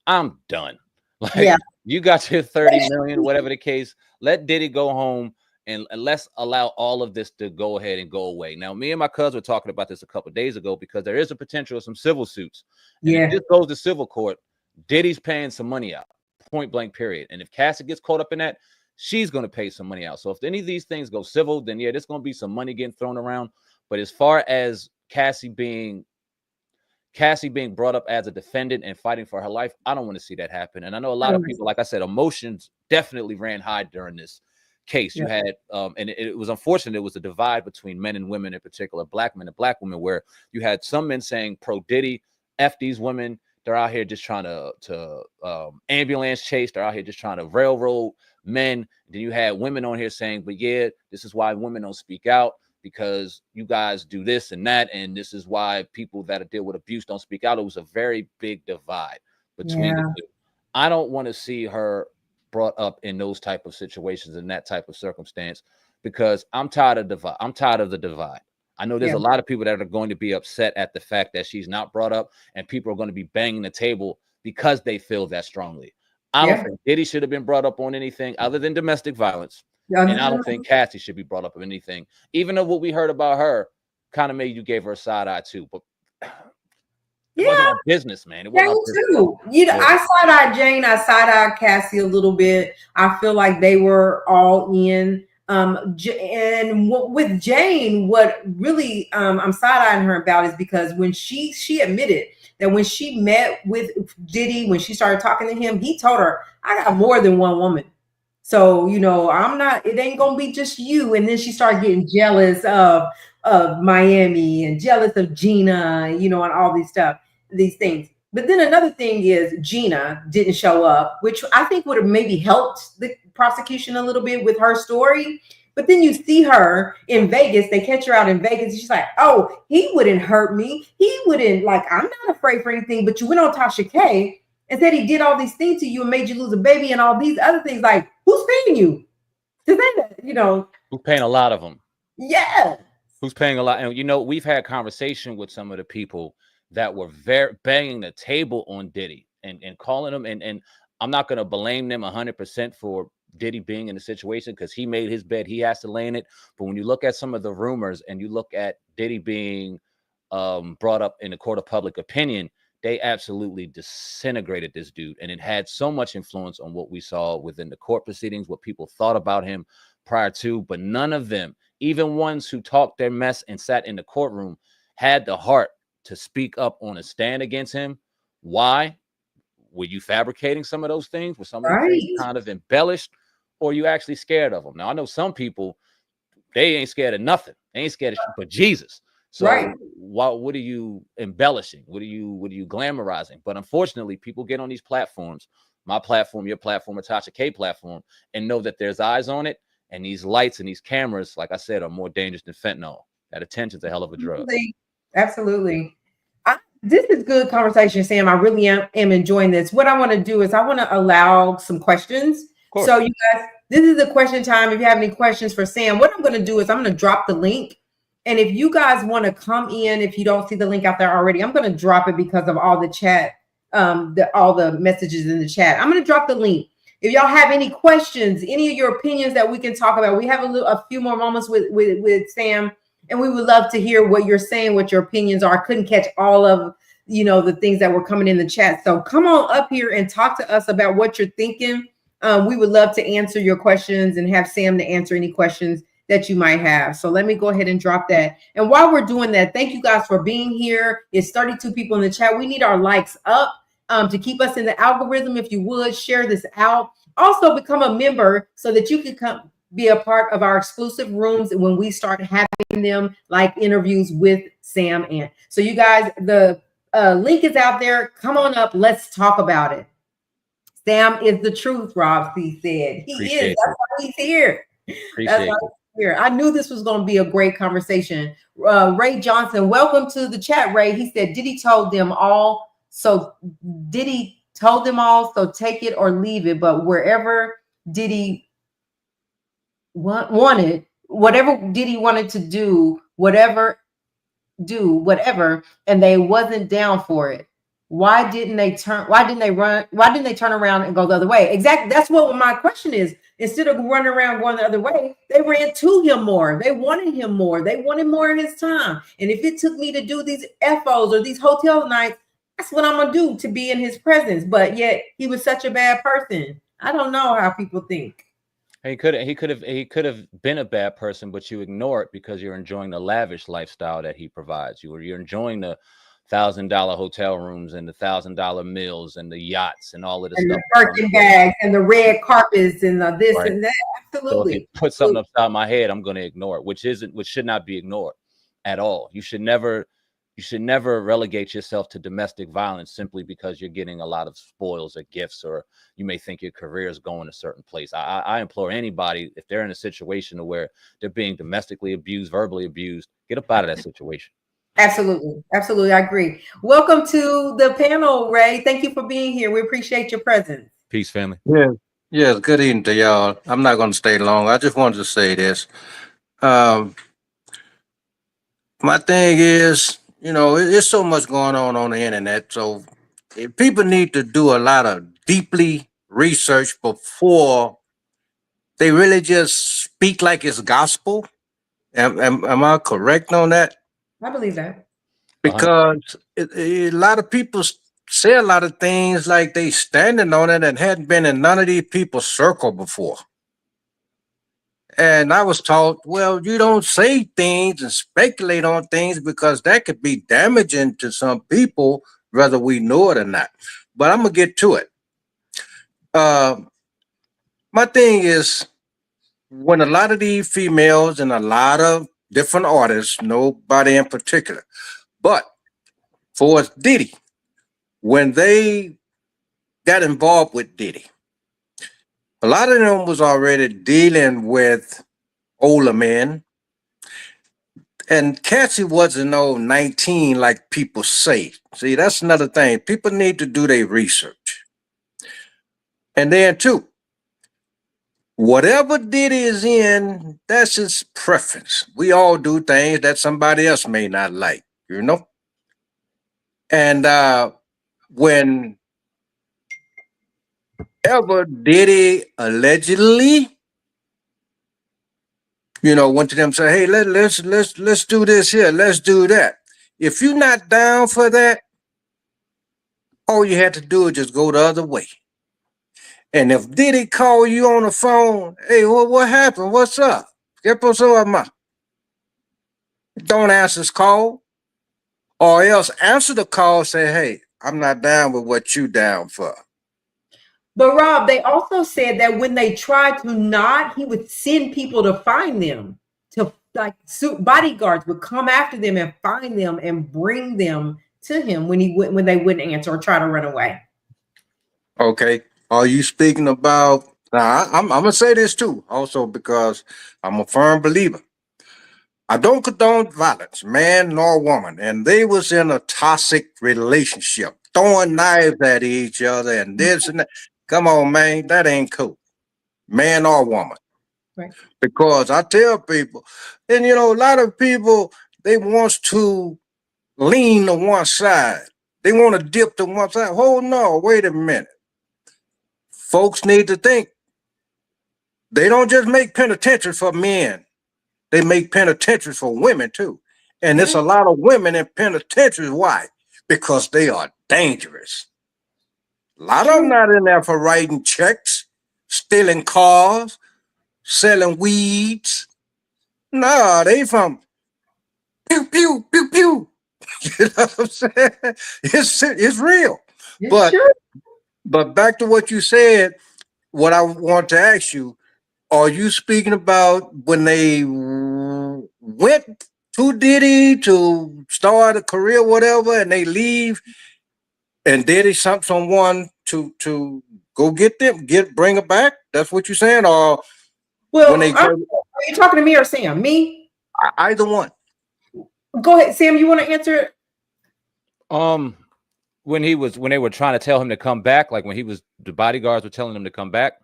I'm done. Like, Yeah. you got your 30 million, whatever the case. Let Diddy go home, and let's allow all of this to go ahead and go away. Now, me and my cousin were talking about this a couple of days ago, because there is a potential of some civil suits. And if Yeah. this goes to civil court, Diddy's paying some money out, point blank, period. And if Cassie gets caught up in that, she's going to pay some money out. So if any of these things go civil, then yeah, there's going to be some money getting thrown around. But as far as Cassie being brought up as a defendant and fighting for her life, I don't want to see that happen. And I know a lot of people, like I said, emotions definitely ran high during this case. You had and it was unfortunate, it was a divide between men and women, in particular black men and black women, where you had some men saying pro Diddy, F these women, they're out here just trying to ambulance chase, they're out here just trying to railroad men. Then you had women on here saying, but yeah, this is why women don't speak out, because you guys do this and that, and this is why people that deal with abuse don't speak out. It was a very big divide between the two. I don't want to see her brought up in those type of situations, in that type of circumstance, because I'm tired of the divide. I know there's a lot of people that are going to be upset at the fact that she's not brought up, and people are going to be banging the table because they feel that strongly. I don't think Diddy should have been brought up on anything other than domestic violence. And I don't think Cassie should be brought up on anything, even though what we heard about her kind of made you gave her a side eye too. But it wasn't our business, man. It wasn't our business. Too. I side-eyed Jane, I side-eyed Cassie a little bit. I feel like they were all in. And with Jane, what really I'm side-eyeing her about is because when she admitted that when she met with Diddy, when she started talking to him, he told her, I got more than one woman. So, it ain't gonna be just you. And then she started getting jealous of Miami and jealous of Gina, and all these things. But then another thing is Gina didn't show up, which I think would have maybe helped the prosecution a little bit with her story. But then you see her in Vegas, they catch her out in Vegas, and she's like, oh, he wouldn't hurt me. He wouldn't, like, I'm not afraid for anything. But you went on Tasha K and said he did all these things to you and made you lose a baby and all these other things. Like, who's paying you to say that? Who's paying a lot of them? Yeah. Who's paying a lot? And we've had conversation with some of the people that were very banging the table on Diddy and calling them, and I'm not going to blame them 100% for Diddy being in the situation, because he made his bed, he has to lay in it. But when you look at some of the rumors and you look at Diddy being brought up in the court of public opinion, they absolutely disintegrated this dude, and it had so much influence on what we saw within the court proceedings, what people thought about him prior to. But none of them, even ones who talked their mess and sat in the courtroom, had the heart to speak up on a stand against him. Why? Were you fabricating some of those things? Were some of the things kind of embellished, or are you actually scared of them? Now, I know some people, they ain't scared of nothing. They ain't scared of shit but Jesus. So what are you embellishing? What are you glamorizing? But unfortunately, people get on these platforms, my platform, your platform, or Tasha K platform, and know that there's eyes on it. And these lights and these cameras, like I said, are more dangerous than fentanyl. That attention's a hell of a drug. Absolutely. This is good conversation, Sam. I really am enjoying this. What I want to do is I want to allow some questions. So you guys, this is the question time. If you have any questions for Sam, what I'm going to do is I'm going to drop the link. And if you guys want to come in, if you don't see the link out there already, I'm going to drop it because of all the chat, all the messages in the chat. I'm going to drop the link. If y'all have any questions, any of your opinions that we can talk about, we have a few more moments with Sam. And we would love to hear what you're saying, what your opinions are. I couldn't catch all of, the things that were coming in the chat. So come on up here and talk to us about what you're thinking. We would love to answer your questions and have Sam to answer any questions that you might have. So let me go ahead and drop that. And while we're doing that, thank you guys for being here. It's 32 people in the chat. We need our likes up to keep us in the algorithm. If you would, share this out. Also become a member so that you can be a part of our exclusive rooms when we start having them like interviews with Sam and. So you guys, the link is out there. Come on up. Let's talk about it. Sam is the truth, Rob C said. He is. That's why he's here. That's why he's here. I knew this was going to be a great conversation. Ray Johnson, welcome to the chat, Ray. He said, Diddy told them all. So Diddy told them all, so take it or leave it. But wherever Diddy wanted, whatever Diddy wanted to do, whatever, and they wasn't down for it. Why didn't they turn around and go the other way? Exactly. That's what my question is. Instead of running around going the other way, they ran to him more. They wanted him more. They wanted more of his time. And if it took me to do these FOs or these hotel nights, that's what I'm gonna do to be in his presence. But yet he was such a bad person. I don't know how people think. He could have been a bad person, but you ignore it because you're enjoying the lavish lifestyle that he provides. You're enjoying the $1,000 hotel rooms and the $1,000 meals and the yachts and all of this stuff. The Birkin bags and the red carpets and the this and that. Absolutely. So if you put something upside my head, I'm going to ignore it, which should not be ignored at all. You should never relegate yourself to domestic violence simply because you're getting a lot of spoils or gifts, or you may think your career is going a certain place. I implore anybody, if they're in a situation where they're being domestically abused, verbally abused, get up out of that situation. Absolutely. Absolutely. I agree. Welcome to the panel, Ray. Thank you for being here. We appreciate your presence. Peace, family. Yes. Good evening to y'all. I'm not going to stay long. I just wanted to say this. My thing is, there's so much going on the internet. So people need to do a lot of deeply research before they really just speak like it's gospel. Am I correct on that? I believe that. Because a lot of people say a lot of things like they standing on it and hadn't been in none of these people's circle before. And I was taught, well, you don't say things and speculate on things because that could be damaging to some people, whether we know it or not. But I'm going to get to it. My thing is, when a lot of these females and a lot of different artists, nobody in particular, but for Diddy, when they got involved with Diddy, a lot of them was already dealing with older men. And Cassie wasn't 19 like people say. See, that's another thing. People need to do their research. And then too, whatever Diddy is in, that's his preference. We all do things that somebody else may not like, And when ever Diddy allegedly, went to them and say, hey, let's do this here, let's do that. If you're not down for that, all you had to do is just go the other way. And if Diddy call you on the phone, hey, what happened? What's up? ¿Qué pasó, ma? Don't answer his call, or else answer the call, say, hey, I'm not down with what you down for. But Rob, they also said that when they tried to not, he would send people to find them, to bodyguards would come after them and find them and bring them to him when they wouldn't answer or try to run away. Okay. Are you speaking about, now I'm going to say this too, also because I'm a firm believer. I don't condone violence, man nor woman. And they was in a toxic relationship, throwing knives at each other and this and that. Come on, man, that ain't cool, man or woman. Right. Because I tell people, and a lot of people, they want to lean to one side. They want to dip to one side. Oh, no, wait a minute. Folks need to think. They don't just make penitentiaries for men. They make penitentiaries for women too. And there's a lot of women in penitentiaries. Why? Because they are dangerous. A lot of them not in there for writing checks, stealing cars, selling weeds. No, they from pew, pew, pew, pew. You know what I'm saying? It's real. But back to what you said, what I want to ask you, Are you speaking about when they went to Diddy to start a career, whatever, and they leave, and Diddy sent someone to go get them, bring her back? That's what you're saying, or when they Are you talking to me or Sam? Me? either one? Go ahead, Sam. You want to answer? When they were trying to tell him to come back, like when the bodyguards were telling him to come back.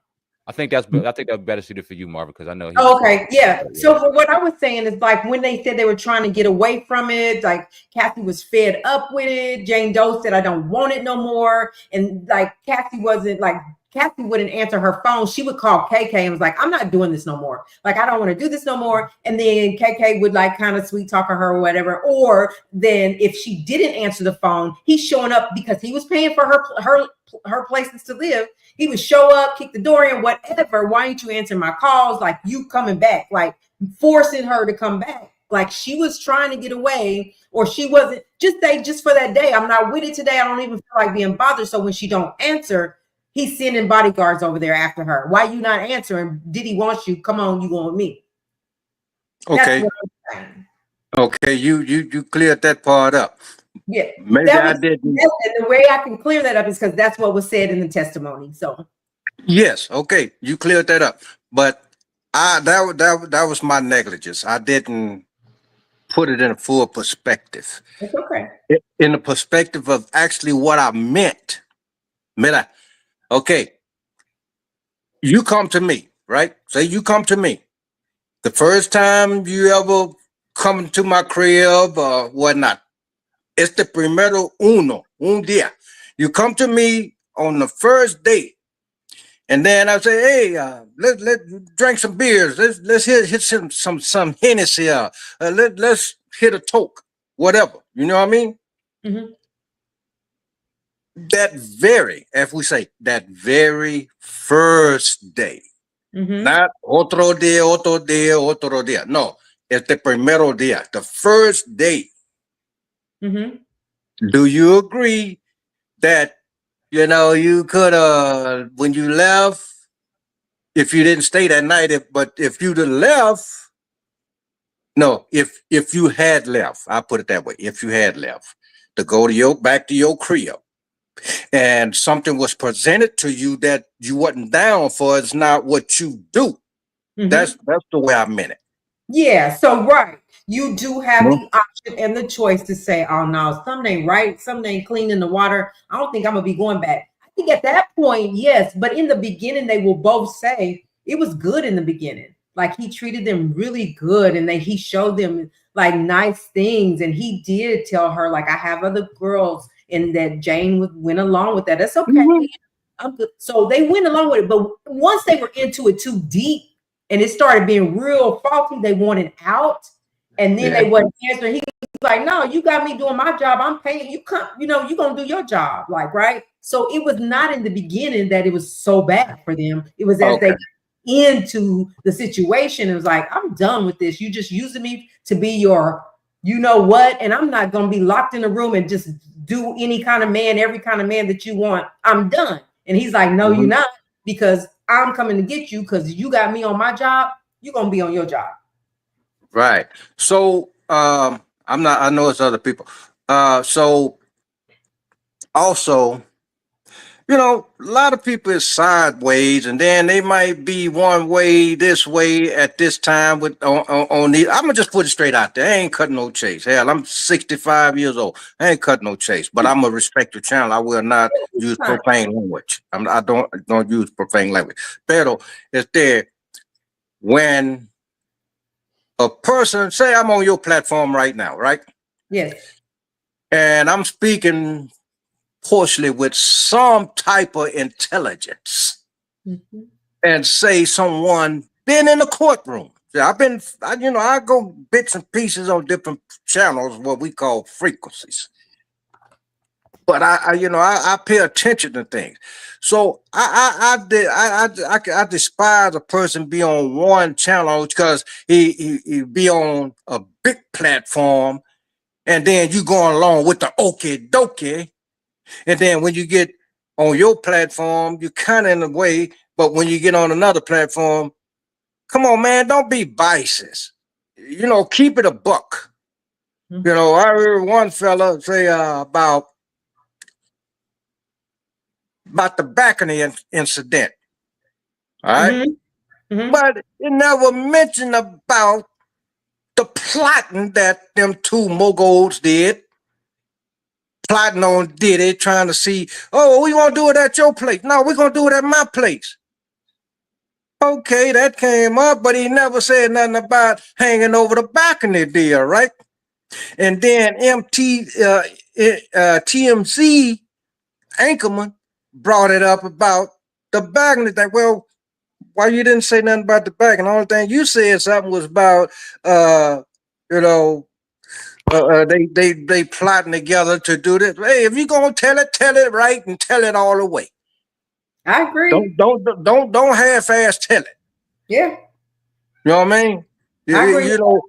I think that's better suited for you, Marvin, because I know. Okay, yeah. So what I was saying is, like, when they said they were trying to get away from it, like Cassie was fed up with it. Jane Doe said, "I don't want it no more," and like Cassie wouldn't answer her phone. She would call KK and was like, "I'm not doing this no more. Like, I don't want to do this no more." And then KK would like kind of sweet talk her or whatever. Or then if she didn't answer the phone, he's showing up because he was paying for her places to live. He would show up, kick the door in, whatever. Why ain't you answering my calls? Like, you coming back, like forcing her to come back. Like she was trying to get away, or she wasn't. Just for that day, I'm not with it today. I don't even feel like being bothered. So when she don't answer, he's sending bodyguards over there after her. Why you not answering? Diddy wants you. Come on, you going with me. Okay. Okay, you cleared that part up. Yeah, maybe I didn't. And the way I can clear that up is because that's what was said in the testimony. So yes, okay, you cleared that up. But that was my negligence. I didn't put it in a full perspective. it's okay. In the perspective of actually what I meant. Okay, you come to me, right? Say you come to me. The first time you ever come to my crib or whatnot, it's the primero un día. You come to me on the first date, and then I say, "Hey, let's drink some beers. Let's hit some Hennessy. Let's hit a toke, whatever. You know what I mean?" Mm-hmm. That very first day, not otro día. No, it's the primero día, the first day. Do you agree that, you could, when you left, if you didn't stay that night, but if you'd have left, no, if you had left, I'll put it that way, if you had left to go back to your crib, and something was presented to you that you wasn't down for, it's not what you do. That's the way I meant it. Yeah, so right. You do have the option and the choice to say, "Oh no, something ain't right, something ain't clean in the water. I don't think I'm gonna be going back." I think at that point, yes, but in the beginning, they will both say it was good in the beginning. Like he treated them really good, and he showed them like nice things, and he did tell her, like, "I have other girls," and that Jane went along with that. That's okay. I'm good. So they went along with it, but once they were into it too deep, and it started being real faulty, they wanted out, and then they wasn't answering. He was like, "No, you got me doing my job. I'm paying you. Come, you're gonna do your job, like, right." So it was not in the beginning that it was so bad for them. It was as they got into the situation. It was like, "I'm done with this. You just using me to be your, you know what, and I'm not gonna be locked in a room and just do any kind of man, every kind of man that you want. I'm done." And he's like, "No, you're not, because I'm coming to get you because you got me on my job. You're gonna be on your job." Right. So I'm not, I know it's other people. So also, a lot of people is sideways, and then they might be one way this way at this time with on these. I'm gonna just put it straight out there. I ain't cutting no chase. Hell, I'm 65 years old. I ain't cutting no chase, but I'm gonna respect your channel. I will not use profane language. I don't use profane language. Pero it's there when a person, say I'm on your platform right now, right? Yes. And I'm speaking partially with some type of intelligence, and say someone been in the courtroom. I go bits and pieces on different channels, what we call frequencies. But I pay attention to things. So I despise a person be on one channel because he be on a big platform, and then you going along with the okie dokie. And then when you get on your platform, you kind of in a way, but when you get on another platform, Come on, man, don't be biased. You know, keep it a buck. Mhm. You know, I heard one fella say about the balcony incident. All right. Mhm. But it never mentioned about the plotting that them two moguls did. Plotting on Diddy, trying to see, oh, we want to do it at your place. No, we're going to do it at my place. Okay, that came up, but he never said nothing about hanging over the balcony deal, right? And then TMZ Anchorman brought it up about the balcony thing. Well, why you didn't say nothing about the balcony? The only thing you said something was about, you know, they plotting together to do this. Hey, if you're gonna tell it right and tell it all the way. I agree. Don't half-ass tell it. Yeah. You know what I mean? I agree. You know,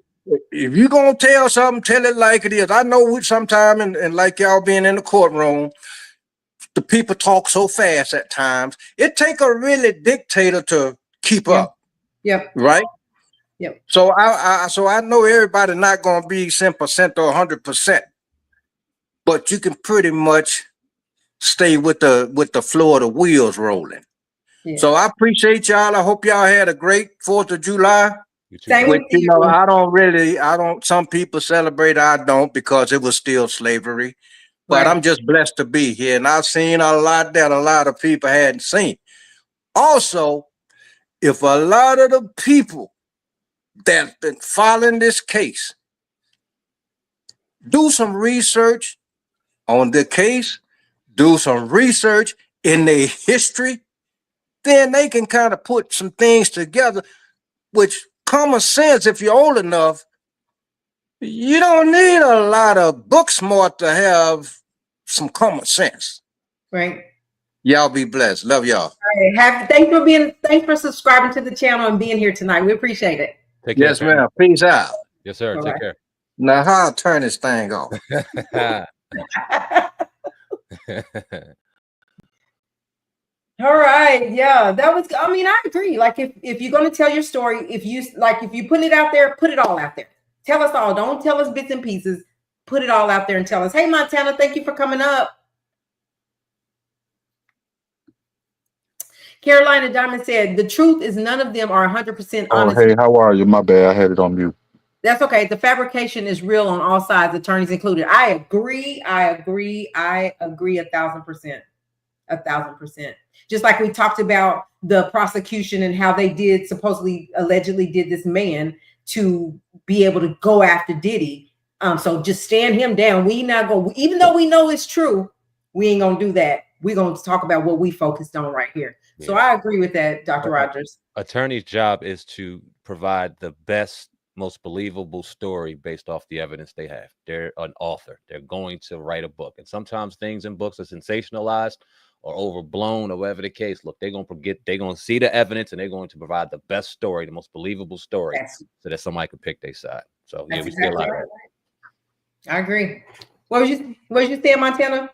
if you're gonna tell something, tell it like it is. I know we sometime and like y'all being in the courtroom, the people talk so fast at times. It take a really dictator to keep up. Yep. Right? Yep. So I know everybody not gonna be 10% or 100%, but you can pretty much stay with the flow of the wheels rolling. Yeah. So I appreciate y'all. I hope y'all had a great 4th of July. Same Which, with you. know, I don't, some people celebrate, I don't, because it was still slavery. But I'm just blessed to be here. And I've seen a lot that a lot of people hadn't seen. Also, if a lot of the people that's been following this case do some research on the case, do some research in their history, then they can kind of put some things together, which common sense, if you're old enough, you don't need a lot of book smart to have some common sense. Right. Y'all be blessed. Love y'all. Right. Thanks for subscribing to the channel and being here tonight. We appreciate it. Take care, yes, ma'am. Peace out. Yes, sir. All Take care. Now, how I turn this thing off? All right. Yeah, that was, I mean, I agree. Like if you're going to tell your story, if you put it out there, put it all out there. Tell us all. Don't tell us bits and pieces. Put it all out there and tell us, hey, Montana, thank you for coming up. Carolina Diamond said, the truth is none of them are 100% honest. Oh, hey, how are you? My bad. I had it on mute. That's okay. The fabrication is real on all sides, attorneys included. I agree. 1,000%. 1,000%. Just like we talked about the prosecution and how they allegedly did this man to be able to go after Diddy. So just stand him down. We not go, even though we know it's true, we ain't gonna do that. We're gonna talk about what we focused on right here. Yeah. So I agree with that, Dr. Rogers. Attorney's job is to provide the best, most believable story based off the evidence they have. They're an author. They're going to write a book. And sometimes things in books are sensationalized or overblown or whatever the case. Look, they're going to see the evidence and they're going to provide the best story, the most believable story, so that somebody can pick their side. So yeah, we see a lot of that. I agree. What was you saying, Montana?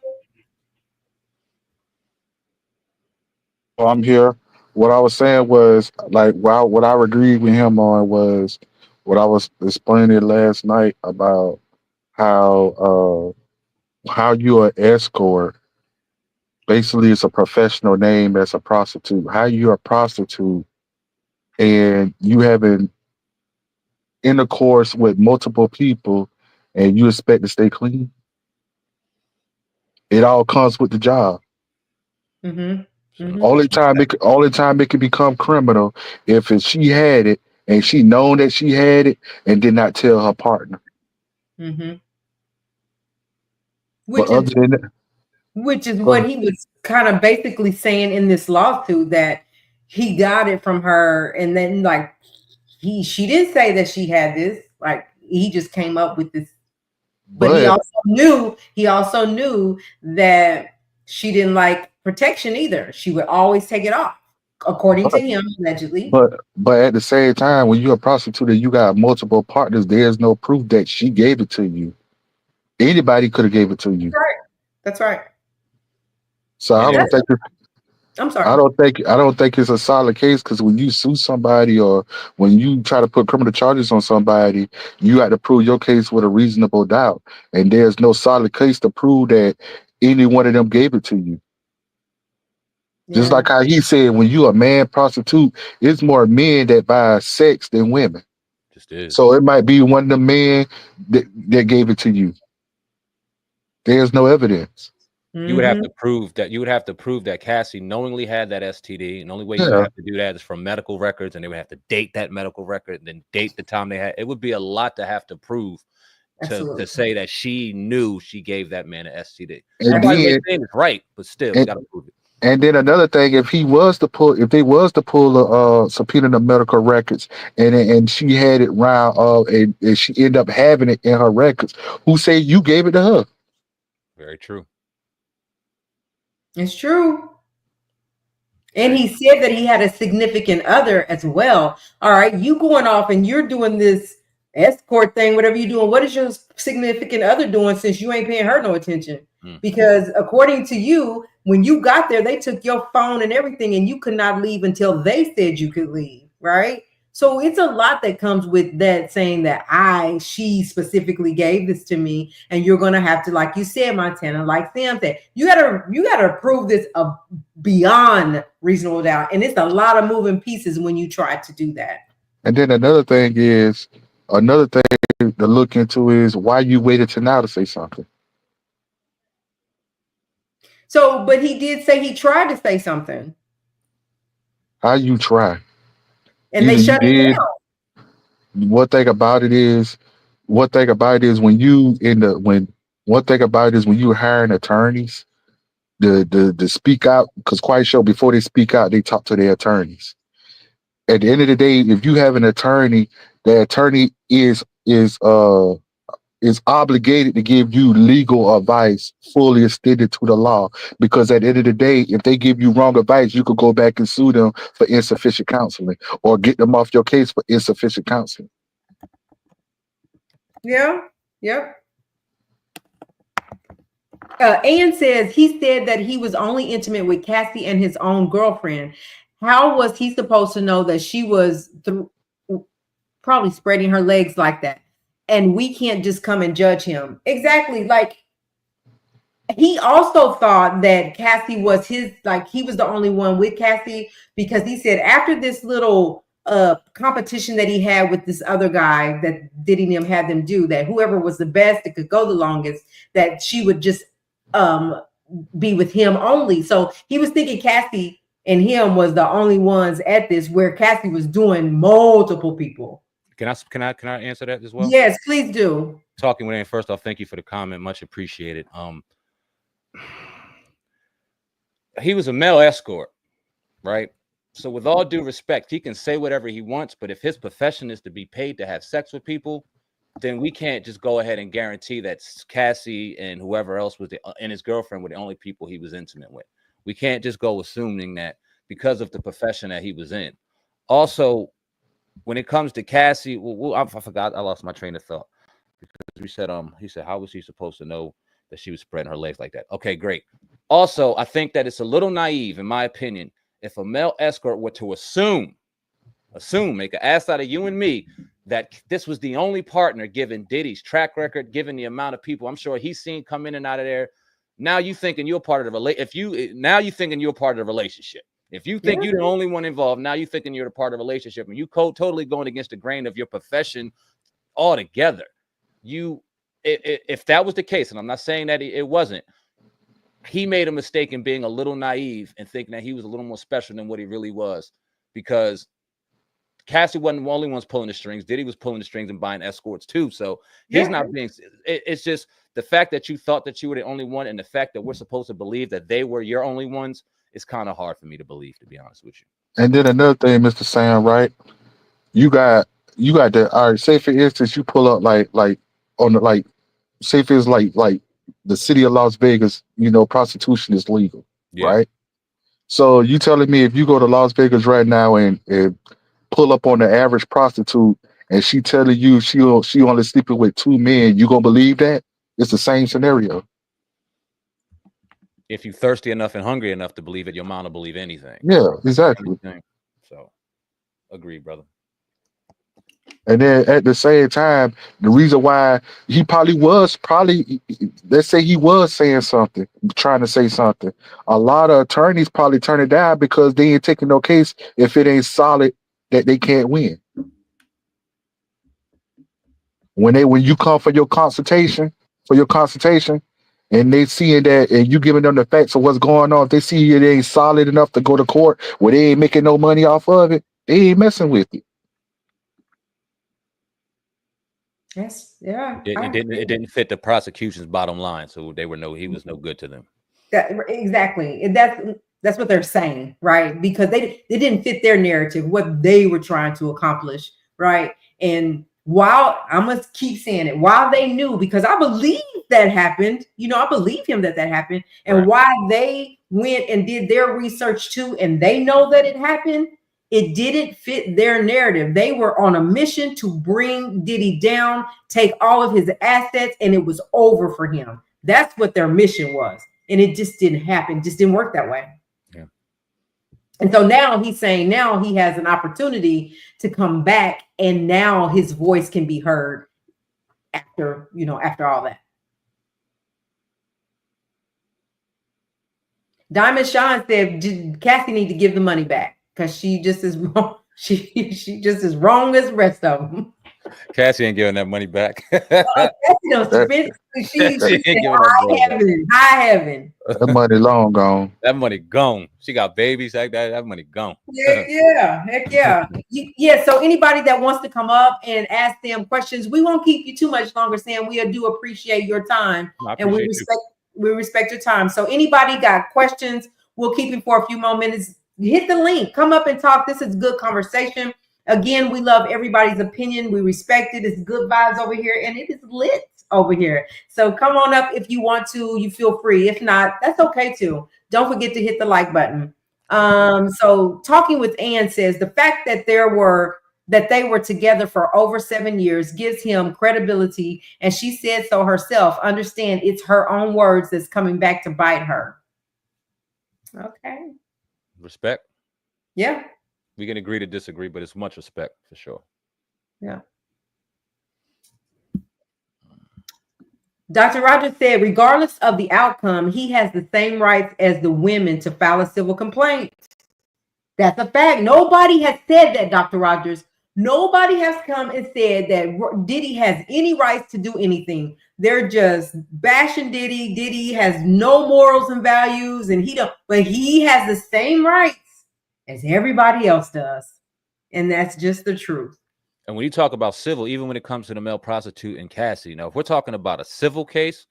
Well, I'm here. What I was saying was, like, what I agreed with him on was what I was explaining last night about how you're an escort. Basically, it's a professional name as a prostitute. How you're a prostitute and you having intercourse with multiple people and you expect to stay clean? It all comes with the job. Mm-hmm. Mm-hmm. Only time it can become criminal if she had it and she known that she had it and did not tell her partner. Mm-hmm. Which is what he was kind of basically saying in this lawsuit, that he got it from her, and then like she didn't say that she had this, like he just came up with this, but he also knew that she didn't like protection either. She would always take it off, according to him, allegedly. But at the same time, when you're a prostitute and you got multiple partners, there's no proof that she gave it to you. Anybody could have gave it to you. That's right. So I don't think I'm sorry. I don't think it's a solid case because when you sue somebody or when you try to put criminal charges on somebody, you have to prove your case with a reasonable doubt, and there's no solid case to prove that any one of them gave it to you. Just Yeah, like how he said, when you a man prostitute, it's more men that buy sex than women. Just is. So it might be one of the men that gave it to you. There's no evidence. You would have hmm to prove that. You would have to prove that Cassie knowingly had that STD, and the only way you would Yeah, have to do that is from medical records, and they would have to date that medical record, and then date the time they had. It would be a lot to have to prove absolutely. to say that she knew she gave that man an STD. and Everybody Absolutely. may then say it's right, but still, you and got to prove it. And then another thing, if they was to pull a subpoena the medical records, and she had it round, and she ended up having it in her records, who say you gave it to her? Very true. It's true. And he said that he had a significant other as well. All right, you going off and you're doing this escort thing, whatever you're doing. What is your significant other doing since you ain't paying her no attention? Because according to you, when you got there, they took your phone and everything, and you could not leave until they said you could leave, right? So it's a lot that comes with that, saying that she specifically gave this to me, and you're gonna have to, like you said, Montana, like Sam said, you gotta prove this beyond reasonable doubt, and it's a lot of moving pieces when you try to do that. And then another thing to look into is why you waited till now to say something. So, but he did say he tried to say something, How you try? and they Either you shut it did. down. One thing about it is when you in the when one thing about it is when you hiring attorneys to speak out, because quite sure before they speak out, they talk to their attorneys. At the end of the day, if you have an attorney, the attorney is obligated to give you legal advice fully extended to the law. Because at the end of the day, if they give you wrong advice, you could go back and sue them for insufficient counseling or get them off your case for insufficient counseling. Yeah. Yep. Ann says he said that he was only intimate with Cassie and his own girlfriend. How was he supposed to know that she was probably spreading her legs like that? And we can't just come and judge him. Exactly. Like, he also thought that Cassie was he was the only one with Cassie, because he said after this little competition that he had with this other guy that Diddy and him had them do, that whoever was the best that could go the longest, that she would just be with him only. So he was thinking Cassie and him was the only ones at this, where Cassie was doing multiple people. Can I answer that as well? Yes, please do. Talking with Ann, first off, thank you for the comment, much appreciated. He was a male escort, right? So with all due respect, he can say whatever he wants, but if his profession is to be paid to have sex with people, then we can't just go ahead and guarantee that Cassie and whoever else was and his girlfriend were the only people he was intimate with. We can't just go assuming that because of the profession that he was in. Also, when it comes to Cassie, I forgot, I lost my train of thought, because we said he said, how was he supposed to know that she was spreading her legs like that? Okay, great. Also, I think that it's a little naive, in my opinion, if a male escort were to assume, make an ass out of you and me, that this was the only partner, given Diddy's track record, given the amount of people I'm sure he's seen come in and out of there. Now you thinking you're part of the now you thinking you're part of the relationship. If you think you're the only one involved, now you thinking you're the part of the relationship, and you totally going against the grain of your profession altogether. If that was the case, and I'm not saying that it wasn't, he made a mistake in being a little naive and thinking that he was a little more special than what he really was, because Cassie wasn't the only ones pulling the strings. Diddy was pulling the strings and buying escorts too. So he's not being, it's just the fact that you thought that you were the only one, and the fact that we're supposed to believe that they were your only ones, is kind of hard for me to believe, to be honest with you. And then another thing, Mr. Sam, right? You got the, all right, say for instance, you pull up like on the, like, say if it's like the city of Las Vegas, prostitution is legal, right? So you telling me if you go to Las Vegas right now and pull up on the average prostitute and she telling you she only sleeping with 2 men, you gonna believe that? It's the same scenario. if you're thirsty enough and hungry enough to believe it, your mind will believe anything. Yeah, exactly. Anything. So, agree, brother. And then at the same time, the reason why he let's say he was saying something, trying to say something. A lot of attorneys probably turn it down because they ain't taking no case if it ain't solid that they can't win. When you come for your consultation, and they seeing that, and you giving them the facts of what's going on, if they see it ain't solid enough to go to court, where they ain't making no money off of it, they ain't messing with it. Yes, yeah. It didn't fit the prosecution's bottom line, so he was no good to them. Exactly. And that's what they're saying, right? Because they didn't fit their narrative, what they were trying to accomplish, right? And while I must keep saying it, while they knew, because I believe that happened, I believe him that happened, and Right. while they went and did their research too, and they know that it happened, it didn't fit their narrative. They were on a mission to bring Diddy down, take all of his assets, and it was over for him. That's what their mission was. And it just didn't happen, just didn't work that way. Yeah. And so now he's saying now he has an opportunity to come back, and now his voice can be heard after all that. Diamond Sean said Cassie need to give the money back because she just is wrong. She just as wrong as the rest of them. Cassie ain't giving that money back. She ain't high heaven. That money long gone. That money gone. She got babies like that. That money gone. Yeah, heck yeah. Yeah. So anybody that wants to come up and ask them questions, we won't keep you too much longer, Sam. We do appreciate your time, and we respect your time. So anybody got questions, we'll keep it for a few more minutes. Hit the link. Come up and talk. This is good conversation. Again, we love everybody's opinion. We respect it. It's good vibes over here, and it is lit over here. So come on up if you want to. You feel free. If not, that's okay too. Don't forget to hit the like button. So Talking with Ann says the fact that they were together for over 7 years gives him credibility, and she said so herself. Understand, it's her own words that's coming back to bite her. Okay. Respect. Yeah. We can agree to disagree, but it's much respect for sure. Yeah. Dr. Rogers said, regardless of the outcome, he has the same rights as the women to file a civil complaint. That's a fact. Nobody has said that, Dr. Rogers. Nobody has come and said that Diddy has any rights to do anything. They're just bashing Diddy. Diddy has no morals and values, and but he has the same rights as everybody else does. And that's just the truth. And when you talk about civil, even when it comes to the male prostitute and Cassie, if we're talking about a civil case,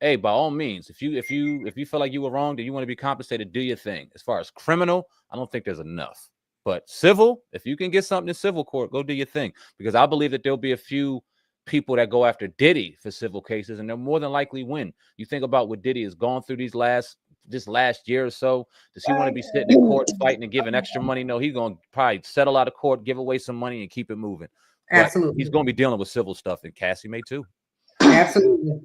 hey, by all means, if you feel like you were wronged and you want to be compensated, do your thing. As far as criminal, I don't think there's enough. But civil, if you can get something in civil court, go do your thing. Because I believe that there'll be a few people that go after Diddy for civil cases, and they'll more than likely win. You think about what Diddy has gone through this last year or so. Does he want to be sitting in court fighting and giving extra money? No, he's going to probably settle out of court, give away some money, and keep it moving. Absolutely. But he's going to be dealing with civil stuff, and Cassie may too. Absolutely.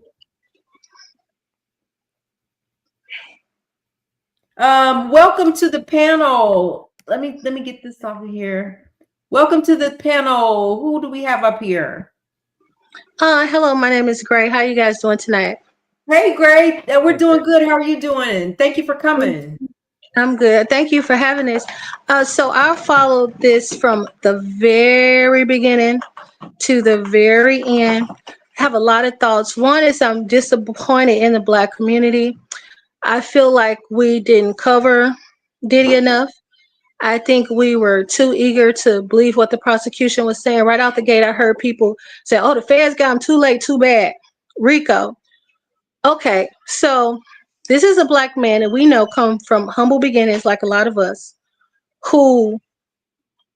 Welcome to the panel. Let me get this off of here. Welcome to the panel. Who do we have up here? Hello, my name is Gray. How are you guys doing tonight? Hey, Gray. We're doing good. How are you doing? Thank you for coming. I'm good. Thank you for having this. So I followed this from the very beginning to the very end. I have a lot of thoughts. One is I'm disappointed in the Black community. I feel like we didn't cover Diddy enough. I think we were too eager to believe what the prosecution was saying. Right out the gate, I heard people say, oh, the feds got him too late, too bad. Rico. Okay, so this is a Black man that we know come from humble beginnings, like a lot of us, who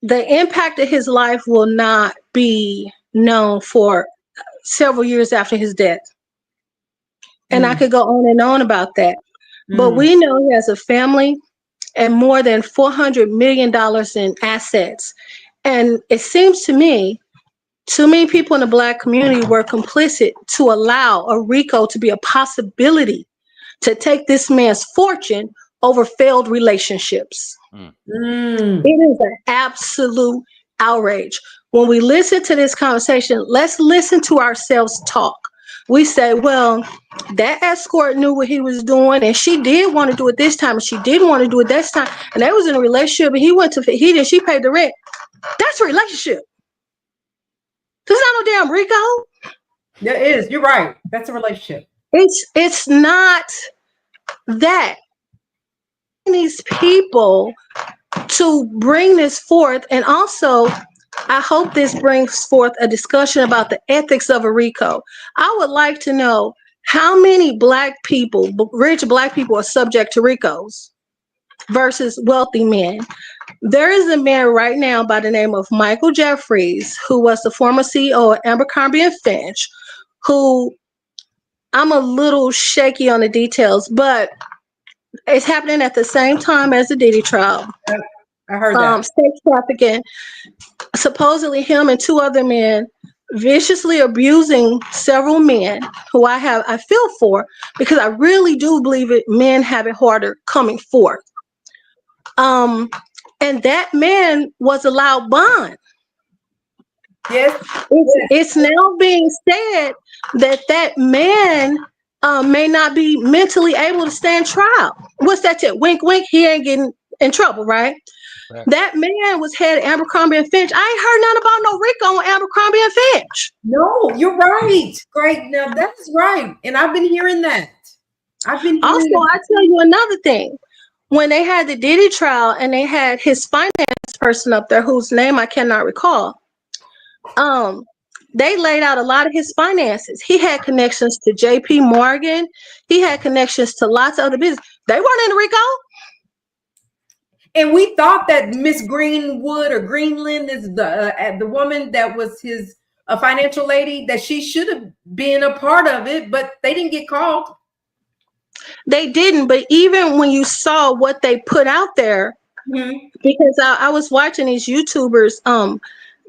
the impact of his life will not be known for several years after his death. And I could go on and on about that. But we know he has a family and more than $400 million in assets. And it seems to me, too many people in the Black community were complicit to allow a RICO to be a possibility to take this man's fortune over failed relationships. Mm. It is an absolute outrage. When we listen to this conversation, let's listen to ourselves talk. We say, well, that escort knew what he was doing, and she did want to do it this time, and she didn't want to do it this time, and they was in a relationship, and she paid the rent. That's a relationship. This is not no damn Rico. Yeah, it is. You're right. That's a relationship. It's not that. These people to bring this forth, and also I hope this brings forth a discussion about the ethics of a RICO. I would like to know how many black people, rich black people, are subject to RICOs versus wealthy men. There is a man right now by the name of Michael Jeffries, who was the former CEO of Abercrombie and Fitch, who I'm a little shaky on the details, but it's happening at the same time as the Diddy trial. I heard that. Sex trafficking. Supposedly him and two other men viciously abusing several men who I feel for, because I really do believe men have it harder coming forth. And that man was allowed bond. Yes. It's now being said that man may not be mentally able to stand trial. What's that tip? Wink, wink. He ain't getting in trouble, right? Right. That man was head of Abercrombie and Fitch. I ain't heard nothing about no Rico on Abercrombie and Fitch. No, you're right. Great. Now that's right. And I've been hearing that. I'll tell you another thing. When they had the Diddy trial and they had his finance person up there, whose name I cannot recall, they laid out a lot of his finances. He had connections to JP Morgan. He had connections to lots of other business. They weren't in the RICO. And we thought that Miss Greenwood or Greenland is the woman that was his financial lady, that she should have been a part of it, but they didn't get called. They didn't, but even when you saw what they put out there, because I was watching these YouTubers,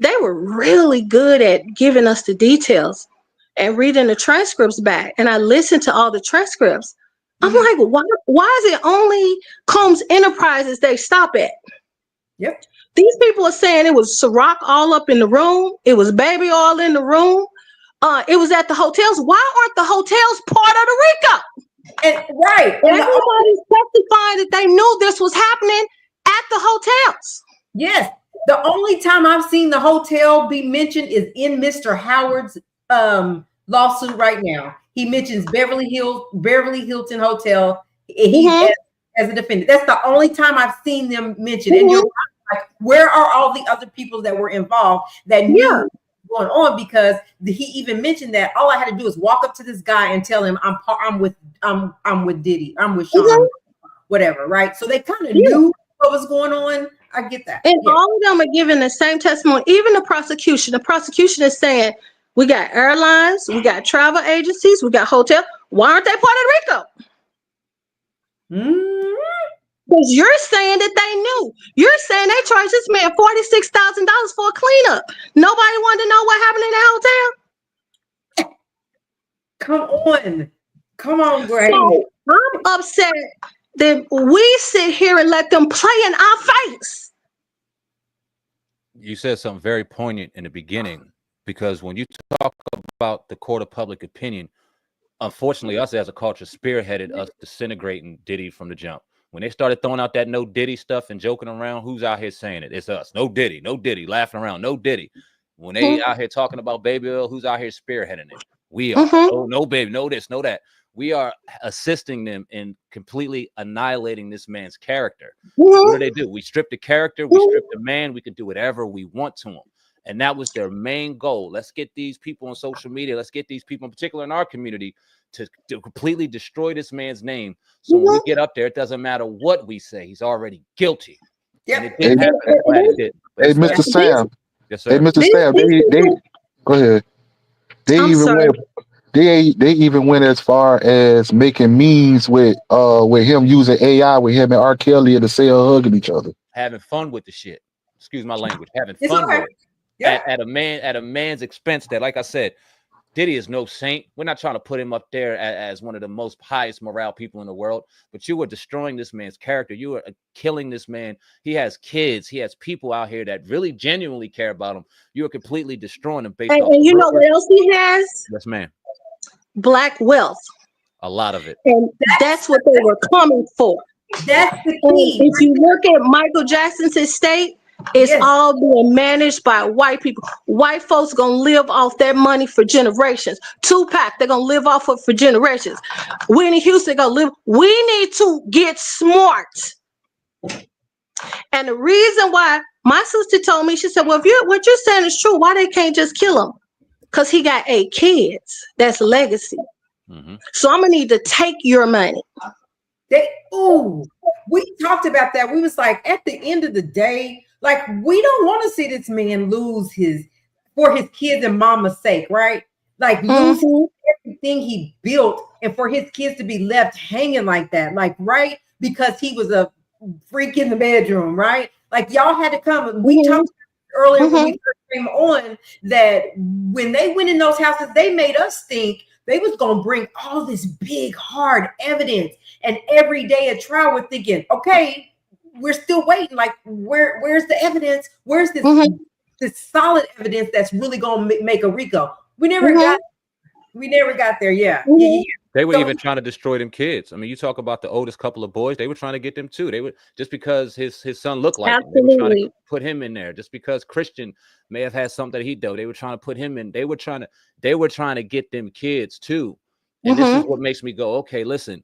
they were really good at giving us the details and reading the transcripts back. And I listened to all the transcripts. I'm like, why is it only Combs Enterprises they stop at? Yep. These people are saying it was Ciroc all up in the room. It was baby all in the room. It was at the hotels. Why aren't the hotels part of the RICO? And right. Everybody's testifying that they knew this was happening at the hotels. Yes. The only time I've seen the hotel be mentioned is in Mr. Howard's lawsuit right now. He mentions Beverly Hilton Hotel as a defendant. That's the only time I've seen them mentioned. And you're like, where are all the other people that were involved that knew what was going on? Because he even mentioned that all I had to do is walk up to this guy and tell him I'm with Diddy, I'm with Sean, whatever, right? So they kind of knew what was going on. I get that. And all of them are giving the same testimony. Even the prosecution. The prosecution is saying, we got airlines, we got travel agencies, we got hotels. Why aren't they part of RICO? Because you're saying that they knew. You're saying they charged this man $46,000 for a cleanup. Nobody wanted to know what happened in the hotel. Come on, Greg. So I'm upset that we sit here and let them play in our face. You said something very poignant in the beginning, because when you talk about the court of public opinion, unfortunately, us as a culture spearheaded us disintegrating Diddy from the jump. When they started throwing out that no Diddy stuff and joking around, who's out here saying it? It's us. No Diddy, laughing around, no Diddy. When they out here talking about Baby Oil, who's out here spearheading it? We are. No baby, no this, no that. We are assisting them in completely annihilating this man's character. What do? We strip the character, we strip the man, we can do whatever we want to him. And that was their main goal. Let's get these people on social media. Let's get these people, in particular in our community, to completely destroy this man's name. So when we get up there, it doesn't matter what we say. He's already guilty. Yeah. Hey, Mr. Sam. Yes, sir. Hey, Mr. Sam. They go ahead. They even went as far as making memes with him using AI with him and R. Kelly in the cell hugging each other. Having fun with the shit. Excuse my language. Having fun with it. Yeah. At a man's expense. That, like I said, Diddy is no saint. We're not trying to put him up there as one of the most highest morale people in the world, but you are destroying this man's character. You are killing this man. He has kids. He has people out here that really genuinely care about him. You are completely destroying him based off. And you know what else he has? Yes, ma'am. Black wealth. A lot of it. And that's what they were coming for. That's the And key. if you look at Michael Jackson's estate, it's all being managed by white people. White folks gonna live off that money for generations. Tupac, they're gonna live off of for generations. Whitney Houston gonna live. We need to get smart. And the reason why my sister told me, she said, well, if what you're saying is true, why they can't just kill him? Because he got 8 kids. That's legacy. So I'm gonna need to take your money. We talked about that. We was like, at the end of the day, like, we don't want to see this man lose for his kids and mama's sake, right? Like, lose everything he built, and for his kids to be left hanging like that, like, right? Because he was a freak in the bedroom, right? Like, y'all had to come. We talked earlier when we first came on that when they went in those houses, they made us think they was gonna bring all this big, hard evidence. And every day at trial, we're thinking, okay, we're still waiting. Like, where's the evidence? Where's this solid evidence that's really gonna make a RICO? We never got there. Yeah. They were even trying to destroy them kids. I mean, you talk about the oldest couple of boys, they were trying to get them too. They would, just because his son looked like him, they were trying to put him in there. Just because Christian may have had something that he did, they were trying to put him in. They were trying to get them kids too. And this is what makes me go, okay, listen,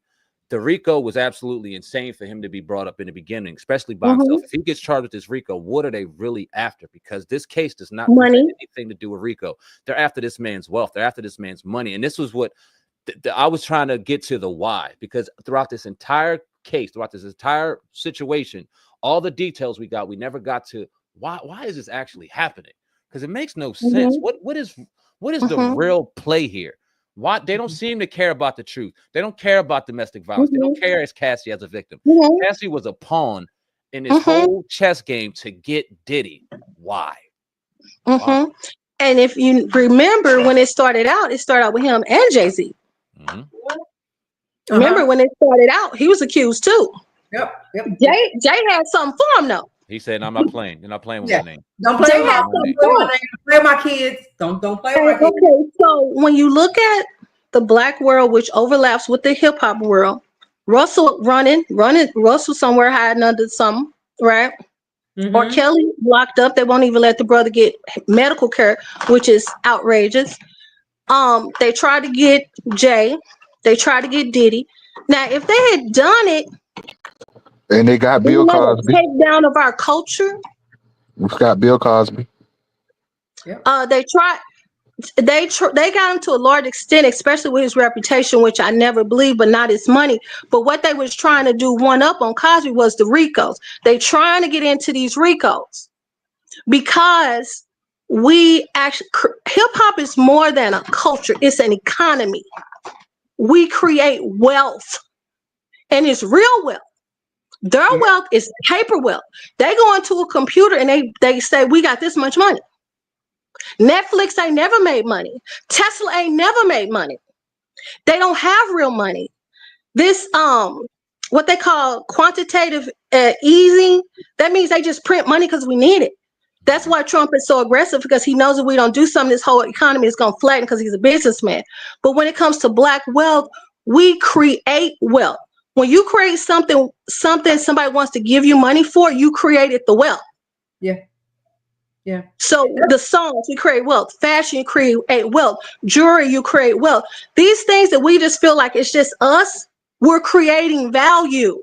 the RICO was absolutely insane for him to be brought up in the beginning, especially by himself. If he gets charged with this RICO, what are they really after? Because this case does not have anything to do with RICO. They're after this man's wealth. They're after this man's money. And this was what I was trying to get to, the why, because throughout this entire case, throughout this entire situation, all the details we got, we never got to why is this actually happening? Because it makes no sense. What is the real play here? Why they don't seem to care about the truth. They don't care about domestic violence. They don't care as Cassie as a victim. Cassie was a pawn in this whole chess game to get Diddy. Why? And if you remember when it started out with him and Jay-Z. Remember when it started out, he was accused too. Yep. Jay had something for him though. He said, "I'm not playing. You're not playing with my name. Don't play with my name. Play with my kids. Don't play with my kids." Okay, so when you look at the black world, which overlaps with the hip hop world, Russell running Russell somewhere hiding under something, right? Or Kelly locked up. They won't even let the brother get medical care, which is outrageous. They tried to get Jay. They tried to get Diddy. Now, if they had done it, and they got Bill Cosby, takedown of our culture. We've got Bill Cosby. They got him to a large extent, especially with his reputation, which I never believed, but not his money. But what they was trying to do one up on Cosby was the RICOs. They trying to get into these RICOs because we actually, hip hop is more than a culture. It's an economy. We create wealth, and it's real wealth. Their wealth is paper wealth. They go into a computer and they say, we got this much money. Netflix ain't never made money. Tesla ain't never made money. They don't have real money. This what they call quantitative easing, that means they just print money because we need it. That's why Trump is so aggressive, because he knows if we don't do something, this whole economy is going to flatten because he's a businessman. But when it comes to black wealth, we create wealth. When you create something somebody wants to give you money for, you created the wealth. Yeah. So the songs, we create wealth. Fashion, you create wealth. Jewelry, you create wealth. These things that we just feel like it's just us, we're creating value.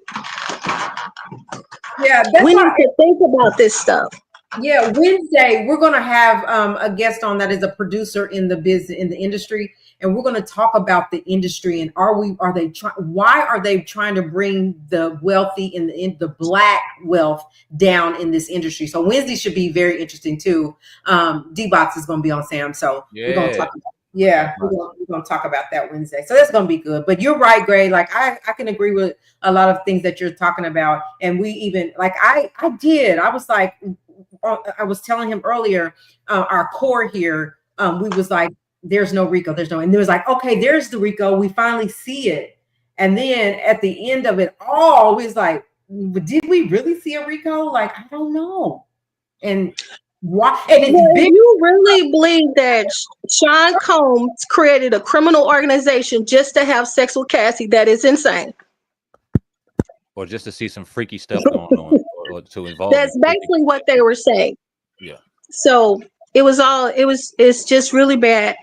Yeah, we need to think about this stuff. Yeah, Wednesday we're going to have a guest on that is a producer in the business, in the industry, and we're going to talk about the industry and why are they trying to bring the wealthy in the black wealth down in this industry? So Wednesday should be very interesting too. D-Box is going to be on Sam, so we're going to talk about. Yeah, we're going to talk about that Wednesday. So that's going to be good. But you're right, Gray. Like I can agree with a lot of things that you're talking about. And we even like I was like, I was telling him earlier, our core here, we was like, there's no RICO, there's no, and it was like, okay, there's the RICO, we finally see it. And then at the end of it all, we was like, did we really see a RICO? Like, I don't know. And why? And it's big. You really believe that Sean Combs created a criminal organization just to have sex with Cassie? That is insane. Or just to see some freaky stuff going on, or to involve. That's basically what they were saying. Yeah. So it's just really bad.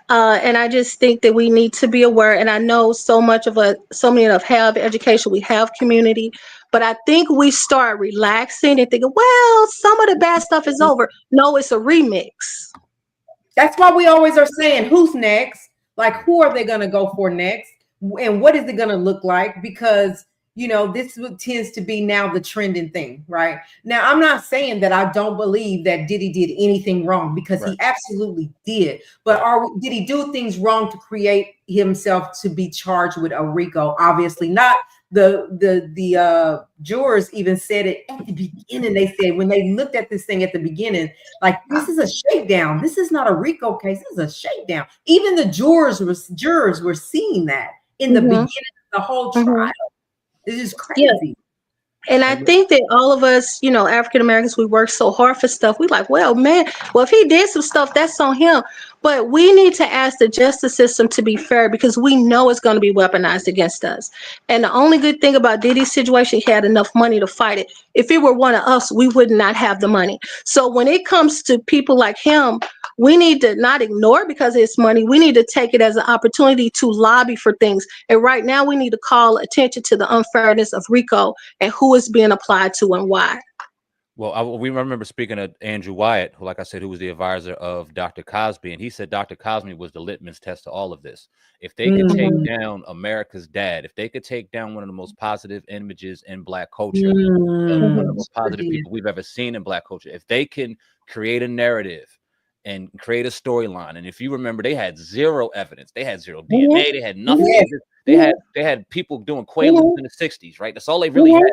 And I just think that we need to be aware. And I know so many of us have education, we have community, but I think we start relaxing and thinking, well, some of the bad stuff is over. No, it's a remix. That's why we always are saying, who's next? Like, who are they going to go for next? And what is it going to look like? Because, you know, this tends to be now the trending thing, right? Now, I'm not saying that I don't believe that Diddy did anything wrong, because he absolutely did. But did he do things wrong to create himself to be charged with a RICO? Obviously not. The jurors even said it at the beginning. They said, when they looked at this thing at the beginning, like, this is a shakedown. This is not a RICO case. This is a shakedown. Even the jurors were seeing that in the beginning of the whole trial. This is crazy. Yeah. And I think that all of us, you know, African Americans, we work so hard for stuff. We like, well, man, well, if he did some stuff, that's on him. But we need to ask the justice system to be fair, because we know it's going to be weaponized against us. And the only good thing about Diddy's situation, he had enough money to fight it. If it were one of us, we would not have the money. So when it comes to people like him, we need to not ignore it because it's money. We need to take it as an opportunity to lobby for things. And right now we need to call attention to the unfairness of RICO and who it's being applied to and why. Well, we remember speaking to Andrew Wyatt, who, like I said, who was the advisor of Dr. Cosby, and he said Dr. Cosby was the litmus test to all of this. If they could take down America's dad, if they could take down one of the most positive images in Black culture, one of the most positive people we've ever seen in Black culture, if they can create a narrative and create a storyline, and if you remember, they had zero evidence, they had zero DNA, they had nothing. They had people doing Quaaludes in the 60s, right? That's all they really had.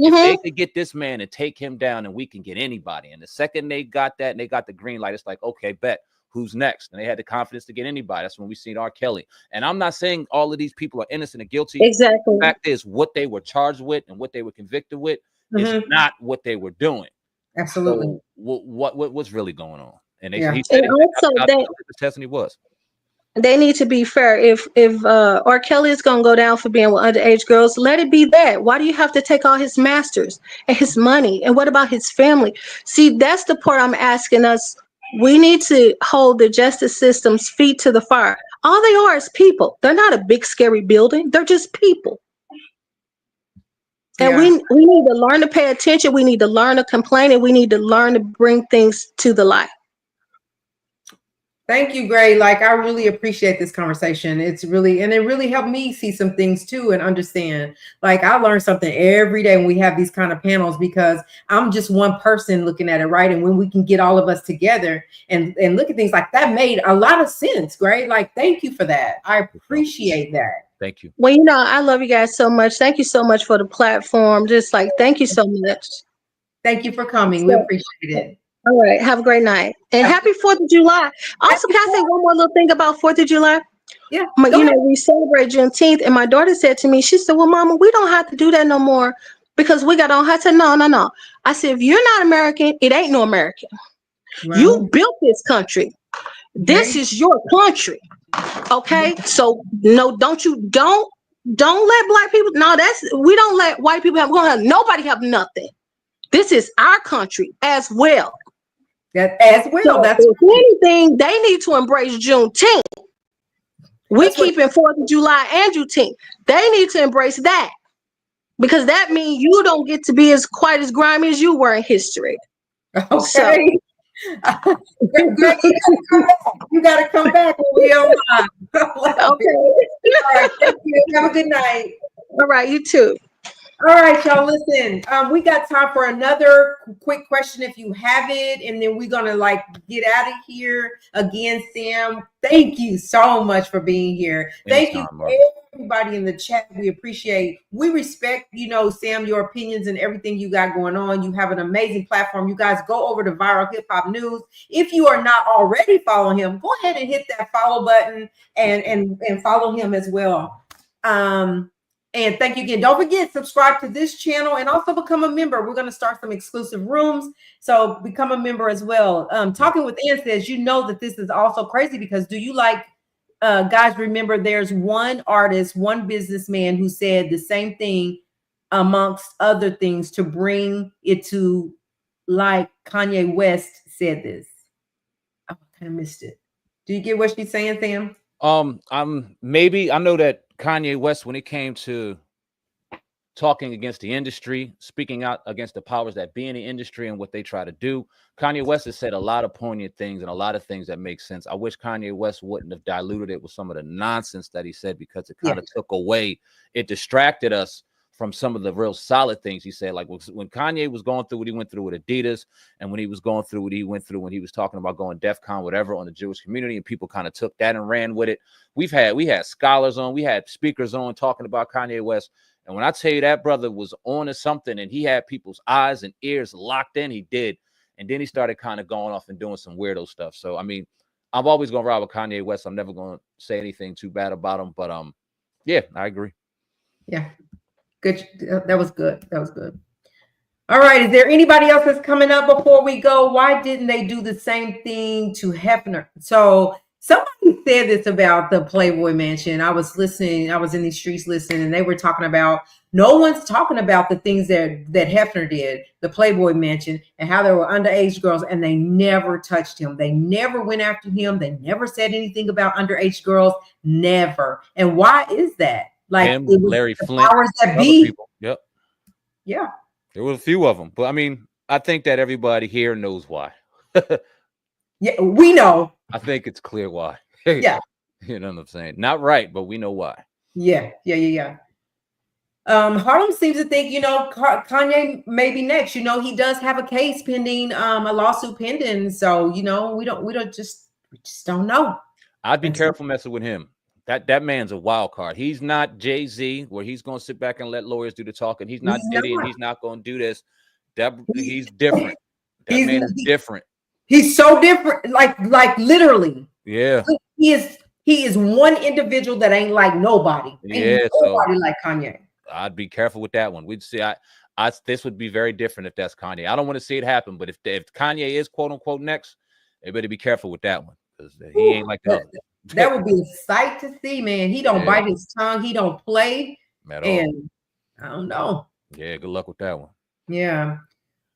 If they could get this man and take him down, and we can get anybody. And the second they got that and they got the green light, it's like, okay, bet, who's next? And they had the confidence to get anybody. That's when we seen R. Kelly. And I'm not saying all of these people are innocent or guilty. Exactly. The fact is, what they were charged with and what they were convicted with is not what they were doing. Absolutely. So what's really going on? And he and said also the test, and he was. They need to be fair. If R. Kelly is going to go down for being with underage girls, let it be that. Why do you have to take all his masters and his money? And what about his family? See, that's the part I'm asking us. We need to hold the justice system's feet to the fire. All they are is people. They're not a big, scary building. They're just people. And we need to learn to pay attention. We need to learn to complain, and we need to learn to bring things to the light. Thank you, Gray. Like, I really appreciate this conversation. It really helped me see some things too and understand. Like, I learn something every day when we have these kind of panels, because I'm just one person looking at it, right? And when we can get all of us together and look at things like that, made a lot of sense, Gray. Like, thank you for that. I appreciate that. Thank you. Well, you know, I love you guys so much. Thank you so much for the platform. Just like, thank you so much. Thank you for coming. We appreciate it. All right. Have a great night. And happy 4th of July. Also, can I say one more little thing about 4th of July? Yeah. You know, we celebrate Juneteenth, and my daughter said to me, she said, well, Mama, we don't have to do that no more because we got on. I said, no. I said, if you're not American, it ain't no American. Wow. You built this country. This is your country. Okay. So no, don't let Black people. No, we don't let white people have nobody have nothing. This is our country as well. So that's if anything, they need to embrace Juneteenth. We keeping 4th of July and Juneteenth. They need to embrace that, because that means you don't get to be quite as grimy as you were in history. Okay. So, you got to come back when we on time. Okay. All right. Thank you. Have a good night. All right. You too. All right, y'all, listen, we got time for another quick question if you have it, and then we're going to get out of here. Again, Sam, thank you so much for being here. Thank you everybody in the chat. We respect, Sam, your opinions and everything you got going on. You have an amazing platform. You guys go over to Viral Hip Hop News. If you are not already following him, go ahead and hit that follow button and follow him as well. And thank you again. Don't forget, subscribe to this channel and also become a member. We're going to start some exclusive rooms. So become a member as well. Talking with Ann says, that this is also crazy because do you like, guys, remember there's one artist, one businessman who said the same thing amongst other things to bring it to like Kanye West said this. I kind of missed it. Do you get what she's saying, Sam? I know that Kanye West, when it came to talking against the industry, speaking out against the powers that be in the industry and what they try to do, Kanye West has said a lot of poignant things and a lot of things that make sense. I wish Kanye West wouldn't have diluted it with some of the nonsense that he said, because it kind of took away, it distracted us from some of the real solid things he said. Like when Kanye was going through what he went through with Adidas, and when he was going through what he went through when he was talking about going DEFCON, whatever, on the Jewish community, and people kind of took that and ran with it. We had scholars on, we had speakers on talking about Kanye West. And when I tell you that brother was on to something and he had people's eyes and ears locked in, he did. And then he started kind of going off and doing some weirdo stuff. So, I mean, I'm always going to ride with Kanye West. I'm never going to say anything too bad about him. But, yeah, I agree. Yeah. Good. That was good. That was good. All right. Is there anybody else that's coming up before we go? Why didn't they do the same thing to Hefner? So somebody said this about the Playboy Mansion. I was listening. I was in these streets listening, and they were talking about, no one's talking about the things that Hefner did, the Playboy Mansion, and how there were underage girls, and they never touched him. They never went after him. They never said anything about underage girls. Never. And why is that? Like him, Larry Flint, powers that be. people. Yep. Yeah. There were a few of them, but I mean, I think that everybody here knows why. Yeah, we know. I think it's clear why. Yeah. You know what I'm saying? Not right, but we know why. Yeah. Harlem seems to think, Kanye may be next. He does have a case pending, a lawsuit pending. So, we just don't know. I'd be careful messing with him. That man's a wild card. He's not Jay-Z, where he's going to sit back and let lawyers do the talking. He's not Diddy, and he's not going to do this. He's different. That man is different. He's so different, like literally. Yeah. He is one individual that ain't like nobody. Yeah. Nobody like Kanye. I'd be careful with that one. We'd see. This would be very different if that's Kanye. I don't want to see it happen, but if Kanye is quote unquote next, they better be careful with that one, because he ain't like the other. That would be a sight to see, man. He don't bite his tongue. He don't play at all. And I don't know. Yeah, good luck with that one. Yeah.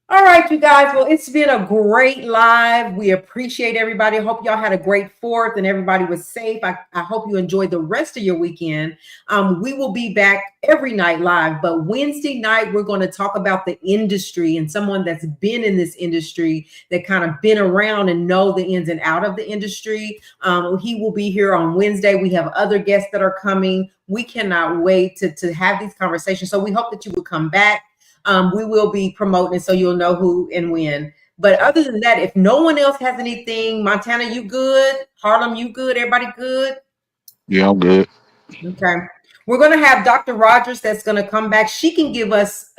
All right, you guys. Well, it's been a great live. We appreciate everybody. I hope y'all had a great 4th and everybody was safe. I hope you enjoyed the rest of your weekend. We will be back every night live, but Wednesday night, we're going to talk about the industry and someone that's been in this industry, that kind of been around and know the ins and out of the industry. He will be here on Wednesday. We have other guests that are coming. We cannot wait to have these conversations. So we hope that you will come back. We will be promoting it so you'll know who and when. But other than that, if no one else has anything, Montana, you good? Harlem, you good? Everybody good? Yeah, I'm good. Okay. We're going to have Dr. Rogers that's going to come back. She can give us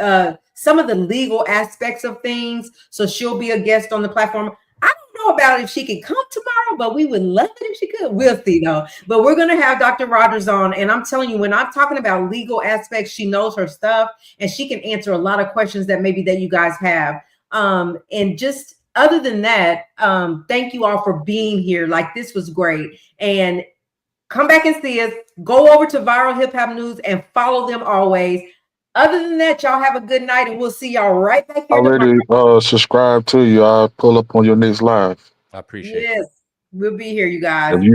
some of the legal aspects of things. So she'll be a guest on the platform. I don't know about if she can come tomorrow, but we would love it if she could. We'll see though. But we're going to have Dr. Rogers on. And I'm telling you, when I'm talking about legal aspects, she knows her stuff and she can answer a lot of questions that maybe that you guys have. And just other than that, thank you all for being here. Like, this was great. And come back and see us. Go over to Viral Hip Hop News and follow them always. Other than that, y'all have a good night, and we'll see y'all right back here. Already subscribe to you. I'll pull up on your next live. I appreciate it. Yes, we'll be here, you guys. If you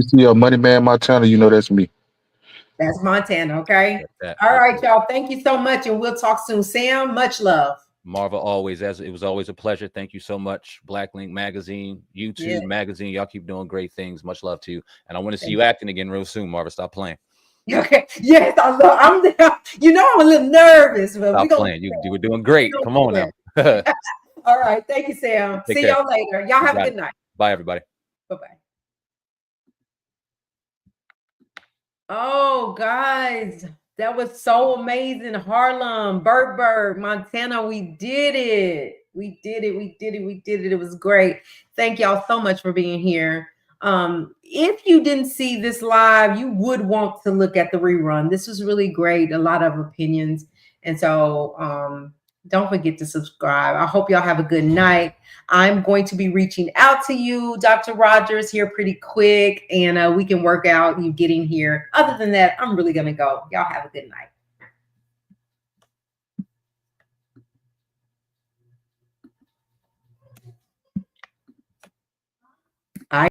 see a Money Man Montana, you know that's me. That's Montana, okay? All right, y'all. Thank you so much, and we'll talk soon. Sam, much love. Marva, always, it was always a pleasure. Thank you so much. Black Link Magazine, YouTube Magazine, y'all keep doing great things. Much love to you, and I want to see you acting again real soon, Marva. Stop playing. Okay. Yes, I'm I'm a little nervous, but stop playing. You were doing great. Come on now. All right. Thank you, Sam. See y'all later. Y'all have a good night. Bye, everybody. Bye-bye. Oh, guys, that was so amazing. Harlem, Bird, Montana, we did it. We did it. We did it. We did it. It was great. Thank y'all so much for being here. If you didn't see this live, you would want to look at the rerun. This was really great. A lot of opinions. And so don't forget to subscribe. I hope y'all have a good night. I'm going to be reaching out to you, Dr. Rogers, here pretty quick, and we can work out you getting here. Other than that, I'm really going to go. Y'all have a good night.